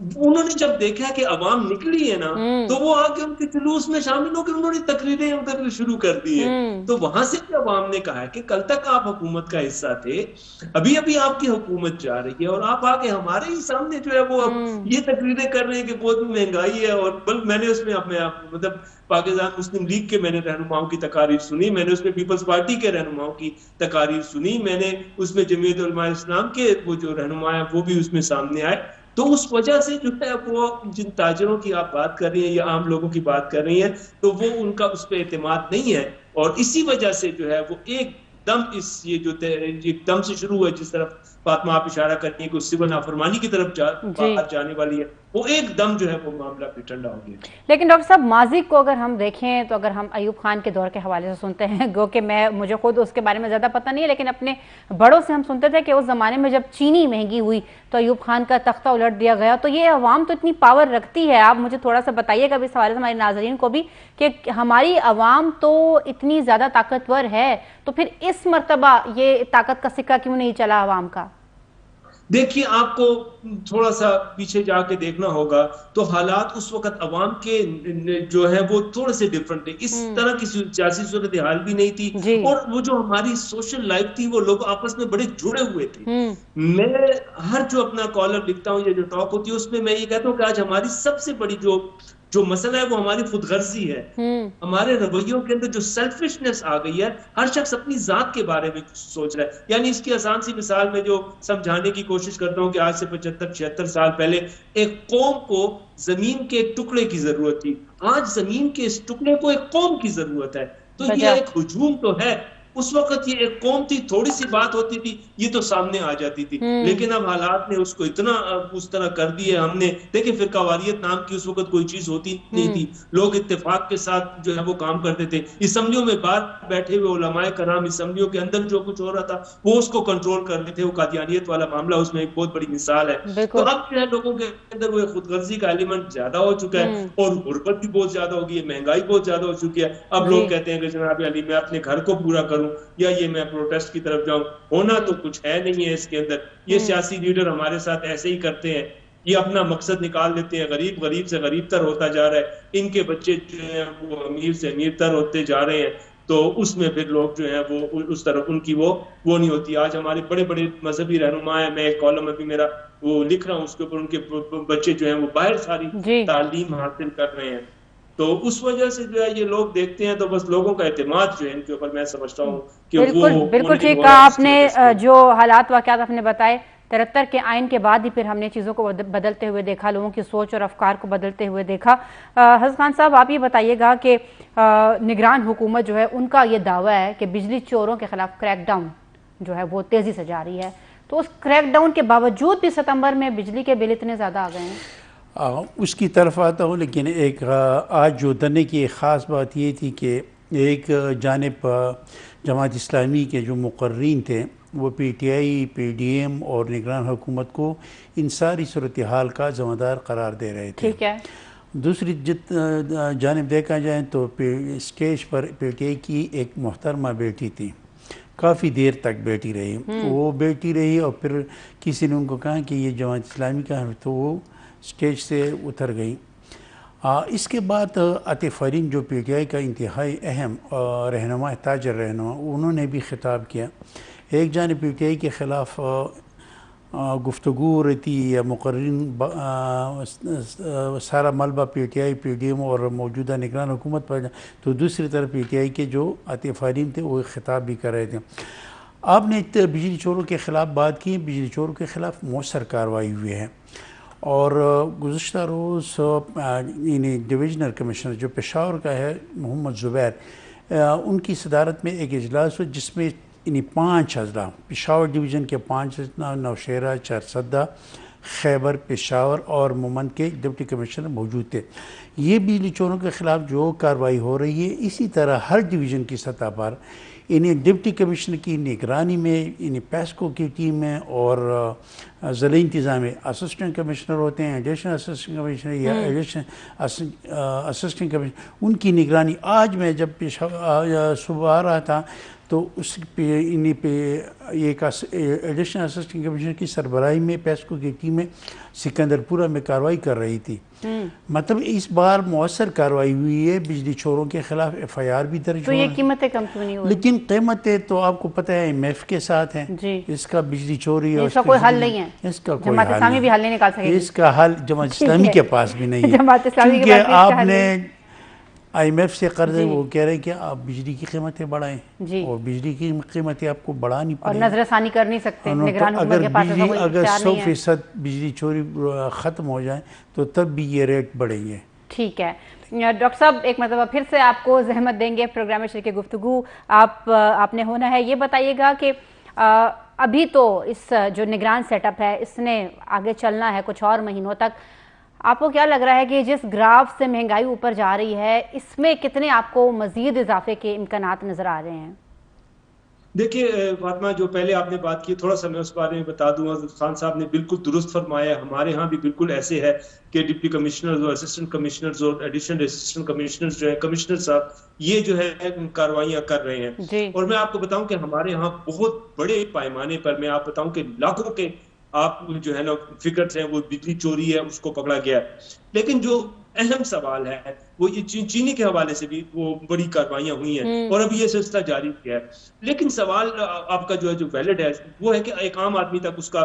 انہوں نے جب دیکھا کہ عوام نکلی ہے نا تو وہ آ کے ان کے جلوس میں شامل ہو کے انہوں نے تقریریں ادھر شروع کر دی ہیں. تو وہاں سے بھی عوام نے کہا کہ کل تک آپ حکومت کا حصہ تھے, ابھی ابھی آپ کی حکومت جا رہی ہے اور آپ آ کے ہمارے ہی سامنے جو ہے وہ یہ تقریریں کر رہے ہیں کہ بہت مہنگائی ہے. اور بل میں نے اس میں اپنے مطلب پاکستان مسلم لیگ کے میں نے رہنماؤں کی تقاریر سنی, میں نے اس میں پیپلز پارٹی کے رہنماؤں کی تقاریر سنی, میں نے اس میں جمعیت علماء اسلام کے وہ جو رہنما ہیں وہ بھی اس میں سامنے آئے. تو اس وجہ سے جو ہے وہ جن تاجروں کی آپ بات کر رہی ہیں یا عام لوگوں کی بات کر رہی ہیں تو وہ ان کا اس پہ اعتماد نہیں ہے, اور اسی وجہ سے جو ہے وہ ایک دم اس یہ جو ایک دم سے شروع ہوا جس طرف فاطمہ آپ اشارہ کرتی ہیں کہ سول نافرمانی کی طرف جانے والی ہے, وہ ایک دم جو ہے وہ معاملہ پہ ٹھنڈا ہو گیا. لیکن ڈاکٹر صاحب ماضی کو اگر ہم دیکھیں تو اگر ہم ایوب خان کے دور کے حوالے سے سنتے ہیں, گو کہ مجھے خود اس کے بارے میں زیادہ پتہ نہیں ہے, لیکن اپنے بڑوں سے ہم سنتے تھے کہ اس زمانے میں جب چینی مہنگی ہوئی تو ایوب خان کا تختہ الٹ دیا گیا. تو یہ عوام تو اتنی پاور رکھتی ہے, آپ مجھے تھوڑا سا بتائیے گا اس حوالے سے ہمارے ناظرین کو بھی کہ ہماری عوام تو اتنی زیادہ طاقتور ہے, تو پھر اس مرتبہ یہ طاقت کا سکہ کیوں نہیں چلا عوام کا؟ دیکھیے آپ کو تھوڑا سا پیچھے جا کے دیکھنا ہوگا تو حالات اس وقت عوام کے جو ہے وہ تھوڑے سے ڈیفرنٹ تھے, اس طرح کی سیاسی صورتحال بھی نہیں تھی, اور وہ جو ہماری سوشل لائف تھی وہ لوگ آپس میں بڑے جڑے ہوئے تھے. میں ہر جو اپنا کالم لکھتا ہوں یا جو ٹاک ہوتی ہے اس میں یہ کہتا ہوں کہ آج ہماری سب سے بڑی جو مسئلہ ہے وہ ہماری خود غرضی ہے, ہمارے رویوں کے اندر جو سیلفشنس آ گئی ہے, ہر شخص اپنی ذات کے بارے میں سوچ رہا ہے. یعنی اس کی آسان سی مثال میں جو سمجھانے کی کوشش کرتا ہوں کہ آج سے 75-76 سال پہلے ایک قوم کو زمین کے ایک ٹکڑے کی ضرورت تھی, آج زمین کے اس ٹکڑے کو ایک قوم کی ضرورت ہے. تو یہ ایک ہجوم تو ہے, اس وقت یہ ایک قوم تھی, تھوڑی سی بات ہوتی تھی یہ تو سامنے آ جاتی تھی, لیکن اب حالات نے اس کو اتنا اس طرح کر دیا ہم نے. دیکھیں فرقہ واریت نام کی اس وقت کوئی چیز ہوتی نہیں تھی, لوگ اتفاق کے ساتھ جو ہے وہ کام کرتے تھے. اسمبلیوں میں باہر بیٹھے ہوئے علماء کرام اسمبلیوں کے اندر جو کچھ ہو رہا تھا وہ اس کو کنٹرول کر لیتے. وہ قادیانیت والا معاملہ اس میں ایک بہت بڑی مثال ہے. تو اب جو ہے لوگوں کے اندر وہ خود غرضی کا ایلیمنٹ زیادہ ہو چکا ہے, اور غربت بھی بہت زیادہ ہو گئی ہے, مہنگائی بہت زیادہ ہو چکی ہے. اب لوگ کہتے ہیں کہ جناب علی میں اپنے گھر کو پورا کروں یا یہ میں پروٹیسٹ کی طرف جاؤں, ہونا تو کچھ ہے نہیں ہے اس کے اندر. یہ سیاسی لیڈر ہمارے ساتھ ایسے ہی کرتے ہیں, یہ اپنا مقصد نکال لیتے ہیں, غریب سے غریب تر ہوتا جا رہا ہے, ان کے بچے جو ہیں وہ امیر سے امیر تر ہوتے جا رہے ہیں, تو اس میں پھر لوگ جو ہیں وہ اس طرف ان کی وہ نہیں ہوتی. آج ہمارے بڑے بڑے مذہبی رہنما ہیں, میں ایک کالم ابھی میرا وہ لکھ رہا ہوں اس کے اوپر, ان کے بچے جو ہیں وہ باہر ساری تعلیم حاصل کر رہے ہیں. تو اس وجہ سے جو ہے یہ لوگ دیکھتے ہیں تو بس لوگوں کا اعتماد جو ہے ان کے اوپر میں سمجھتا ہوں کہ بالکل ٹھیک کہا آپ نے. جو حالات واقعات آپ نے بتائے 73 کے آئین کے بعد ہی پھر ہم نے چیزوں کو بدلتے ہوئے دیکھا, لوگوں کی سوچ اور افکار کو بدلتے ہوئے دیکھا. حسن خان صاحب آپ یہ بتائیے گا کہ نگران حکومت جو ہے ان کا یہ دعویٰ ہے کہ بجلی چوروں کے خلاف کریک ڈاؤن جو ہے وہ تیزی سے جاری ہے, تو اس کریک ڈاؤن کے باوجود بھی ستمبر میں بجلی کے بل اتنے زیادہ آ گئے ہیں. اس کی طرف آتا ہوں, لیکن ایک آج جو دھرنے کی ایک خاص بات یہ تھی کہ ایک جانب جماعت اسلامی کے جو مقررین تھے وہ P T I, P D M اور نگران حکومت کو ان ساری صورتحال کا ذمہ دار قرار دے رہے تھے. ٹھیک ہے. دوسری جانب دیکھا جائے تو stage per P T I کی ایک محترمہ بیٹی تھی, کافی دیر تک بیٹھی رہی. وہ بیٹھی رہی اور پھر کسی نے ان کو کہا کہ یہ جماعت اسلامی کا ہے, تو وہ اسٹیج سے اتر گئی. اس کے بعد عاطف علیم جو پی ٹی آئی کا انتہائی اہم رہنما, تاجر رہنما, انہوں نے بھی خطاب کیا. ایک جانب پی ٹی آئی کے خلاف گفتگو رہتی یا مقررین سارا ملبہ P T I, P D M اور موجودہ نگران حکومت پر, تو دوسری طرف پی ٹی آئی کے جو عاطف علیم تھے وہ خطاب بھی کر رہے تھے. آپ نے بجلی چوروں کے خلاف بات کی, بجلی چوروں کے خلاف مؤثر کارروائی ہوئی ہے, اور گزشتہ روز ڈویژنل کمشنر جو پشاور کا ہے محمد زبیر, ان کی صدارت میں ایک اجلاس ہوا جس میں 5 اضلاع, پشاور ڈویژن کے 5 اضلاع, نوشہرہ, چارسدہ, خیبر, پشاور اور مومند کے ڈپٹی کمشنر موجود تھے. یہ بجلی چوروں کے خلاف جو کارروائی ہو رہی ہے, اسی طرح ہر ڈویژن کی سطح پر انہیں ڈپٹی کمشنر کی نگرانی میں, انہیں پیسکو کی ٹیم میں اور ضلعی انتظام میں اسسٹنٹ کمشنر ہوتے ہیں، ایڈیشنل اسسٹنٹ کمشنر یا ایڈیشنل اسسٹنٹ کمشنر، ان کی نگرانی. آج میں جب صبح آ رہا تھا تو اس پہ انہیں پہ ایک ایڈیشنل اسسٹنٹ کمشنر کی سربراہی میں پیسکو کی ٹیم میں سکندر پورہ میں کارروائی کر رہی تھی. مطلب اس بار مؤثر کارروائی ہوئی ہے، بجلی چوروں کے خلاف ایف آئی آر بھی درج تو ہوئی. یہ قیمتیں کم کیوں نہیں ہوئی؟ لیکن قیمتیں تو آپ کو پتہ ہے ایم ایف کے ساتھ ہیں. جی. اس کا بجلی چوری اس کا کوئی حل نہیں ہے، اس کا کوئی جماعت اسلامی بھی حل نہیں نکال سکے. اس کا حل جماعت اسلامی کے پاس بھی نہیں ہے. جماعت اسلامی کے کیونکہ پاس بھی اس کا آپ حل نے نہیں. آئی ایم ایف سے قرض ہے، وہ کہہ رہے ہیں کہ آپ بجلی کی قیمتیں بڑھائیں، جی. اور بجلی کی قیمتیں آپ کو بڑھانی اور پڑیں. نظر ثانی کر نہیں سکتے، نگران حکومت کے پاس ایسا کوئی اگر اختیار نہیں ہے. 100% بجلی چوری ختم ہو جائے تو تب بھی یہ ریٹ بڑھیں گے. ٹھیک ہے ڈاکٹر صاحب، ایک مرتبہ پھر سے آپ کو زحمت دیں گے پروگرام میں شریک گفتگو آپ نے ہونا ہے. یہ بتائیے گا کہ ابھی تو اس جو نگران سیٹ اپ ہے اس نے آگے چلنا ہے کچھ اور مہینوں تک. آپ کو کیا لگ رہا ہے کہ جس گراف سے مہنگائی اوپر جا رہی ہے اس میں کتنے آپ کو مزید اضافے کے امکانات نظر آ رہے ہیں؟ دیکھیے فاطمہ، جو پہلے آپ نے بات کی تھوڑا سا میں اس بارے میں بتا دوں. خان صاحب نے بالکل درست فرمایا. ہمارے ہاں بھی بالکل ایسے ہے کہ ڈپٹی کمشنرز اور اسسٹنٹ کمشنرز اور ایڈیشنل اسسٹنٹ کمشنرز جو ہے، کمشنر صاحب یہ جو ہے کارروائیاں کر رہے ہیں. جی. اور میں آپ کو بتاؤں کہ ہمارے ہاں بہت بڑے پیمانے پر، میں آپ بتاؤں کہ لاکھوں کے آپ جو ہے نا فگرز ہیں، وہ بجلی چوری ہے اس کو پکڑا گیا ہے. لیکن جو اہم سوال ہے وہ یہ چینی کے حوالے سے بھی وہ بڑی کارروائیاں ہوئی ہیں اور ابھی یہ سلسلہ جاری کیا ہے. لیکن سوال آپ کا جو ہے جو ویلڈ ہے وہ ہے کہ ایک عام آدمی تک اس کا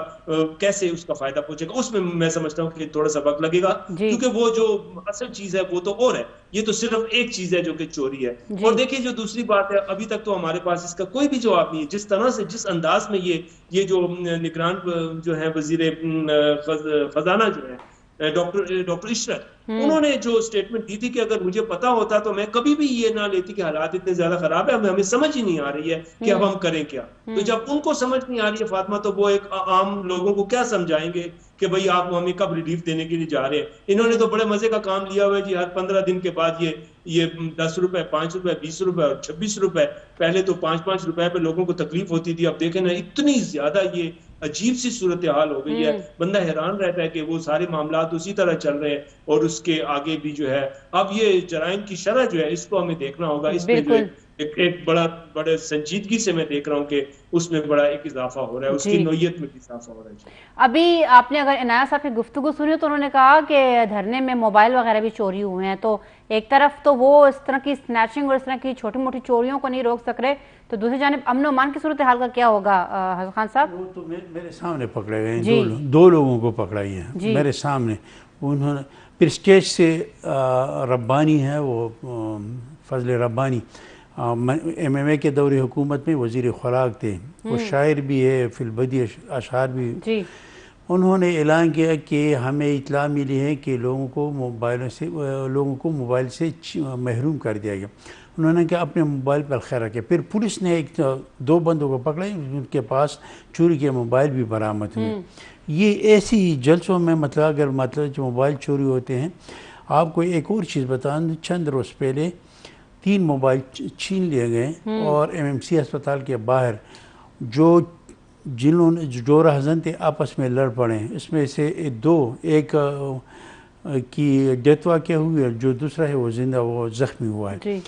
کیسے اس کا فائدہ پہنچے گا. اس میں میں سمجھتا ہوں کہ تھوڑا سا وقت لگے گا، کیونکہ وہ جو اصل چیز ہے وہ تو اور ہے، یہ تو صرف ایک چیز ہے جو کہ چوری ہے. اور دیکھیے جو دوسری بات ہے، ابھی تک تو ہمارے پاس اس کا کوئی بھی جواب نہیں ہے. جس طرح سے جس انداز میں یہ جو نگران جو ہے وزیر خزانہ جو ہے ڈاکٹر عشرت، انہوں نے جو سٹیٹمنٹ دی تھی کہ اگر مجھے پتا ہوتا تو میں کبھی بھی یہ نہ لیتی کہ حالات اتنے زیادہ خراب ہے، ہمیں سمجھ ہی نہیں آ رہی ہے کہ اب ہم کریں کیا. تو جب ان کو سمجھ نہیں آ رہی ہے فاطمہ، تو وہ ایک عام لوگوں کو کیا سمجھائیں گے کہ بھئی آپ ہمیں کب ریلیف دینے کے لیے جا رہے ہیں. انہوں نے تو بڑے مزے کا کام لیا ہوا ہے جی، ہر 15 دن کے بعد یہ 10 روپے 5 روپے 20 روپے اور 26 روپے. پہلے تو 5 روپے پہ لوگوں کو تکلیف ہوتی تھی، اب دیکھیں نا اتنی زیادہ یہ عجیب سی صورتحال ہو گئی ہے. بندہ حیران رہتا ہے کہ وہ سارے معاملات اسی طرح چل رہے ہیں اور اس کے آگے بھی جو ہے اب یہ جرائم کی شرح جو ہے اس کو ہمیں دیکھنا ہوگا. اس میں جو ایک بڑے سنجیدگی سے میں دیکھ رہا ہوں کہ اس میں بڑا ایک اضافہ ہو رہا ہے، اس کی نوعیت میں بھی اضافہ ہو رہا ہے. ابھی آپ نے اگر عنایت صاحب کی گفتگو سنی تو انہوں نے کہا کہ دھرنے میں موبائل وغیرہ بھی چوری ہوئے ہیں. تو ایک طرف تو وہ اس طرح کی سنیچنگ اور اس طرح کی چھوٹی موٹی چوریوں کو نہیں روک سک رہے، تو دوسری جانب امن و امان کی صورتحال کا کیا ہوگا حسن خان صاحب؟ وہ تو میرے سامنے پکڑے گئے ہیں، دو لوگوں کو پکڑائی ہیں میرے سامنے. انہوں نے پھر اسٹیج سے ربانی ہے، وہ فضل ربانی، ایم ایم اے کے دور حکومت میں وزیر خوراک تھے، وہ شاعر بھی ہے، فی البدی اشعار بھی. انہوں نے اعلان کیا کہ ہمیں اطلاع ملی ہے کہ لوگوں کو موبائل سے محروم کر دیا گیا. انہوں نے کہا اپنے موبائل پر خیر رکھے. پھر پولیس نے 2 بندوں کو پکڑا، ان کے پاس چوری کے موبائل بھی برآمد ہوئے. یہ ایسی جلسوں میں مطلب جو موبائل چوری ہوتے ہیں. آپ کو ایک اور چیز بتاؤں، چند روز پہلے 3 موبائل چھین لیے گئے اور ایم ایم سی اسپتال کے باہر جنہوں نے جو رہزن تھے آپس میں لڑ پڑے. اس میں سے 2 ایک کی ڈیتھ واقع ہوئی ہے، جو دوسرا ہے وہ زندہ، وہ زخمی ہوا ہے.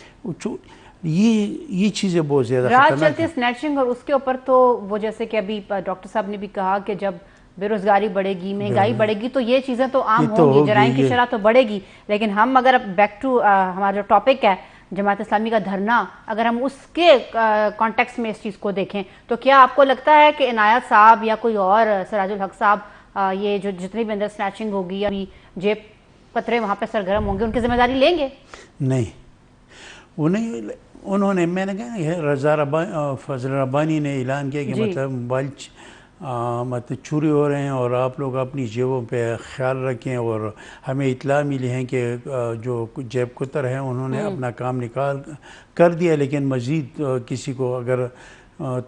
یہ چیزیں بہت زیادہ رات چلتی سنیچنگ، اور اس کے اوپر تو وہ جیسے کہ ابھی ڈاکٹر صاحب نے بھی کہا کہ جب بے روزگاری بڑھے گی، مہنگائی بڑھے گی تو یہ چیزیں تو عام ہوں گی، جرائم کی شرح تو بڑھے گی. لیکن ہم اگر بیک ٹو ہمارا جو ٹاپک ہے جماعت اسلامی کا دھرنا، اگر ہم اس کے کانٹیکس میں اس چیز کو دیکھیں تو کیا آپ کو لگتا ہے کہ عنایت صاحب یا کوئی اور سراج الحق صاحب یہ جو جتنی بھی اندر سنیچنگ ہوگی یا جیب قطرے وہاں پہ سرگرم ہوں گے، ان کی ذمہ داری لیں گے؟ نہیں، انہوں نے، میں نے کہا فضل ربانی نے اعلان کیا کہ مطلب موبائل چوری ہو رہے ہیں اور آپ لوگ اپنی جیبوں پہ خیال رکھیں. اور ہمیں اطلاع ملی ہے کہ جو جیب کتر ہیں انہوں نے اپنا کام نکال کر دیا، لیکن مزید کسی کو اگر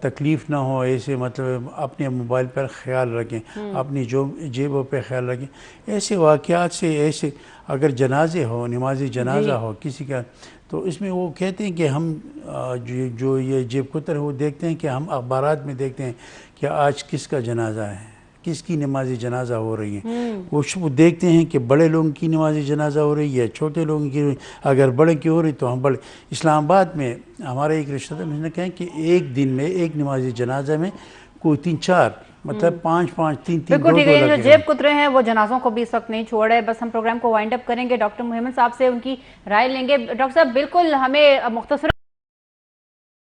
تکلیف نہ ہو ایسے مطلب اپنے موبائل پر خیال رکھیں، اپنی جیبوں پہ خیال رکھیں. ایسے واقعات سے، ایسے اگر جنازے ہو، نماز جنازہ ہو کسی کا، تو اس میں وہ کہتے ہیں کہ ہم جو یہ جیب کتر ہے وہ دیکھتے ہیں کہ ہم اخبارات میں دیکھتے ہیں کہ آج کس کا جنازہ ہے، کس کی نماز جنازہ ہو رہی ہیں. وہ دیکھتے ہیں کہ بڑے لوگوں کی نماز جنازہ ہو رہی ہے, چھوٹے لوگوں کی, اگر بڑے کی ہو رہی تو ہم بڑے. اسلام آباد میں ہمارے ایک رشتہ دار نے کہا کہ ایک دن میں ایک نماز جنازہ میں کوئی 3-4 مطلب 5-5 3-3 بالکل ٹھیک ہے. یہ جو لگے. جیب کترے ہیں وہ جنازوں کو بھی اس وقت نہیں چھوڑ رہے. بس ہم پروگرام کو وائنڈ اپ کریں گے, ڈاکٹر محمد صاحب سے ان کی رائے لیں گے. ڈاکٹر صاحب بالکل ہمیں مختصر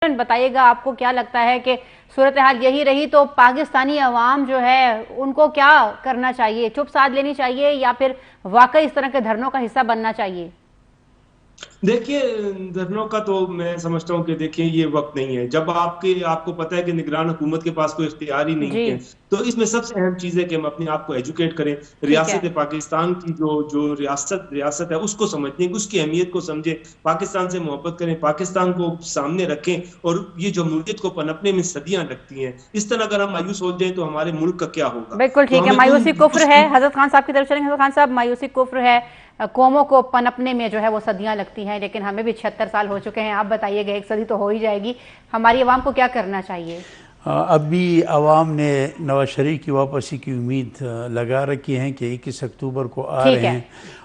بتائیے گا, آپ کو کیا لگتا ہے کہ صورتحال یہی رہی تو پاکستانی عوام جو ہے ان کو کیا کرنا چاہیے؟ چپ سادھ لینی چاہیے یا پھر واقعی اس طرح کے دھرنوں کا حصہ بننا چاہیے؟ دیکھیے دھرنوں کا تو میں سمجھتا ہوں کہ دیکھیں یہ وقت نہیں ہے. جب آپ کو پتہ ہے کہ نگران حکومت کے پاس کوئی اختیار ہی نہیں ہے, تو اس میں سب سے اہم چیز ہے کہ ہم اپنے آپ کو ایجوکیٹ کریں, ریاست پاکستان کی جو ریاست ہے اس کو سمجھیں, اس کی اہمیت کو سمجھیں, پاکستان سے محبت کریں, پاکستان کو سامنے رکھیں. اور یہ جمہوریت کو پنپنے میں صدیاں لگتی ہیں, اس طرح اگر ہم مایوس ہو جائیں تو ہمارے ملک کا کیا ہوگا؟ بالکل ٹھیک ہے. مایوسی کفر ہے. حضرت خان صاحب کی طرف چلیں. حضرت خان صاحب, مایوسی کفر ہے, قوموں کو پنپنے میں جو ہے وہ صدیاں لگتی ہیں, لیکن ہمیں بھی 76 سال ہو چکے ہیں. آپ بتائیے گا, ایک صدی تو ہو ہی جائے گی. ہماری عوام کو کیا کرنا چاہیے؟ اب بھی عوام نے نواز شریف کی واپسی کی امید لگا رکھی ہے کہ 21 اکتوبر کو آ رہے ہیں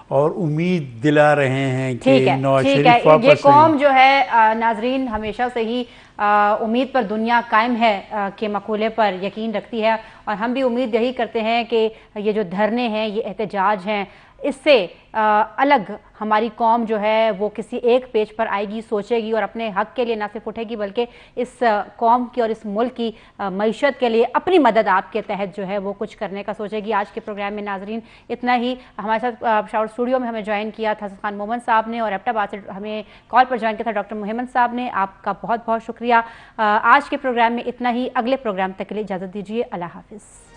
اور امید دلا رہے ہیں کہ نواز شریف واپس. یہ قوم جو ہے ناظرین ہمیشہ سے ہی امید پر دنیا قائم ہے کے مقولے پر یقین رکھتی ہے, اور ہم بھی امید یہی کرتے ہیں کہ یہ جو دھرنے ہیں, یہ احتجاج ہیں, اس سے الگ ہماری قوم جو ہے وہ کسی ایک پیج پر آئے گی, سوچے گی اور اپنے حق کے لیے نہ صرف اٹھے گی بلکہ اس قوم کی اور اس ملک کی معیشت کے لیے اپنی مدد آپ کے تحت جو ہے وہ کچھ کرنے کا سوچے گی. آج کے پروگرام میں ناظرین اتنا ہی. ہمارے ساتھ پشاور اسٹوڈیو میں ہمیں جوائن کیا تھا حسن خان مومن صاحب نے, اور ایبٹ آباد سے ہمیں کال پر جوائن کیا تھا ڈاکٹر محمد صاحب نے. آپ کا بہت بہت شکریہ. آج کے پروگرام میں اتنا ہی. اگلے پروگرام تک کے لیے اجازت دیجیے. اللہ حافظ.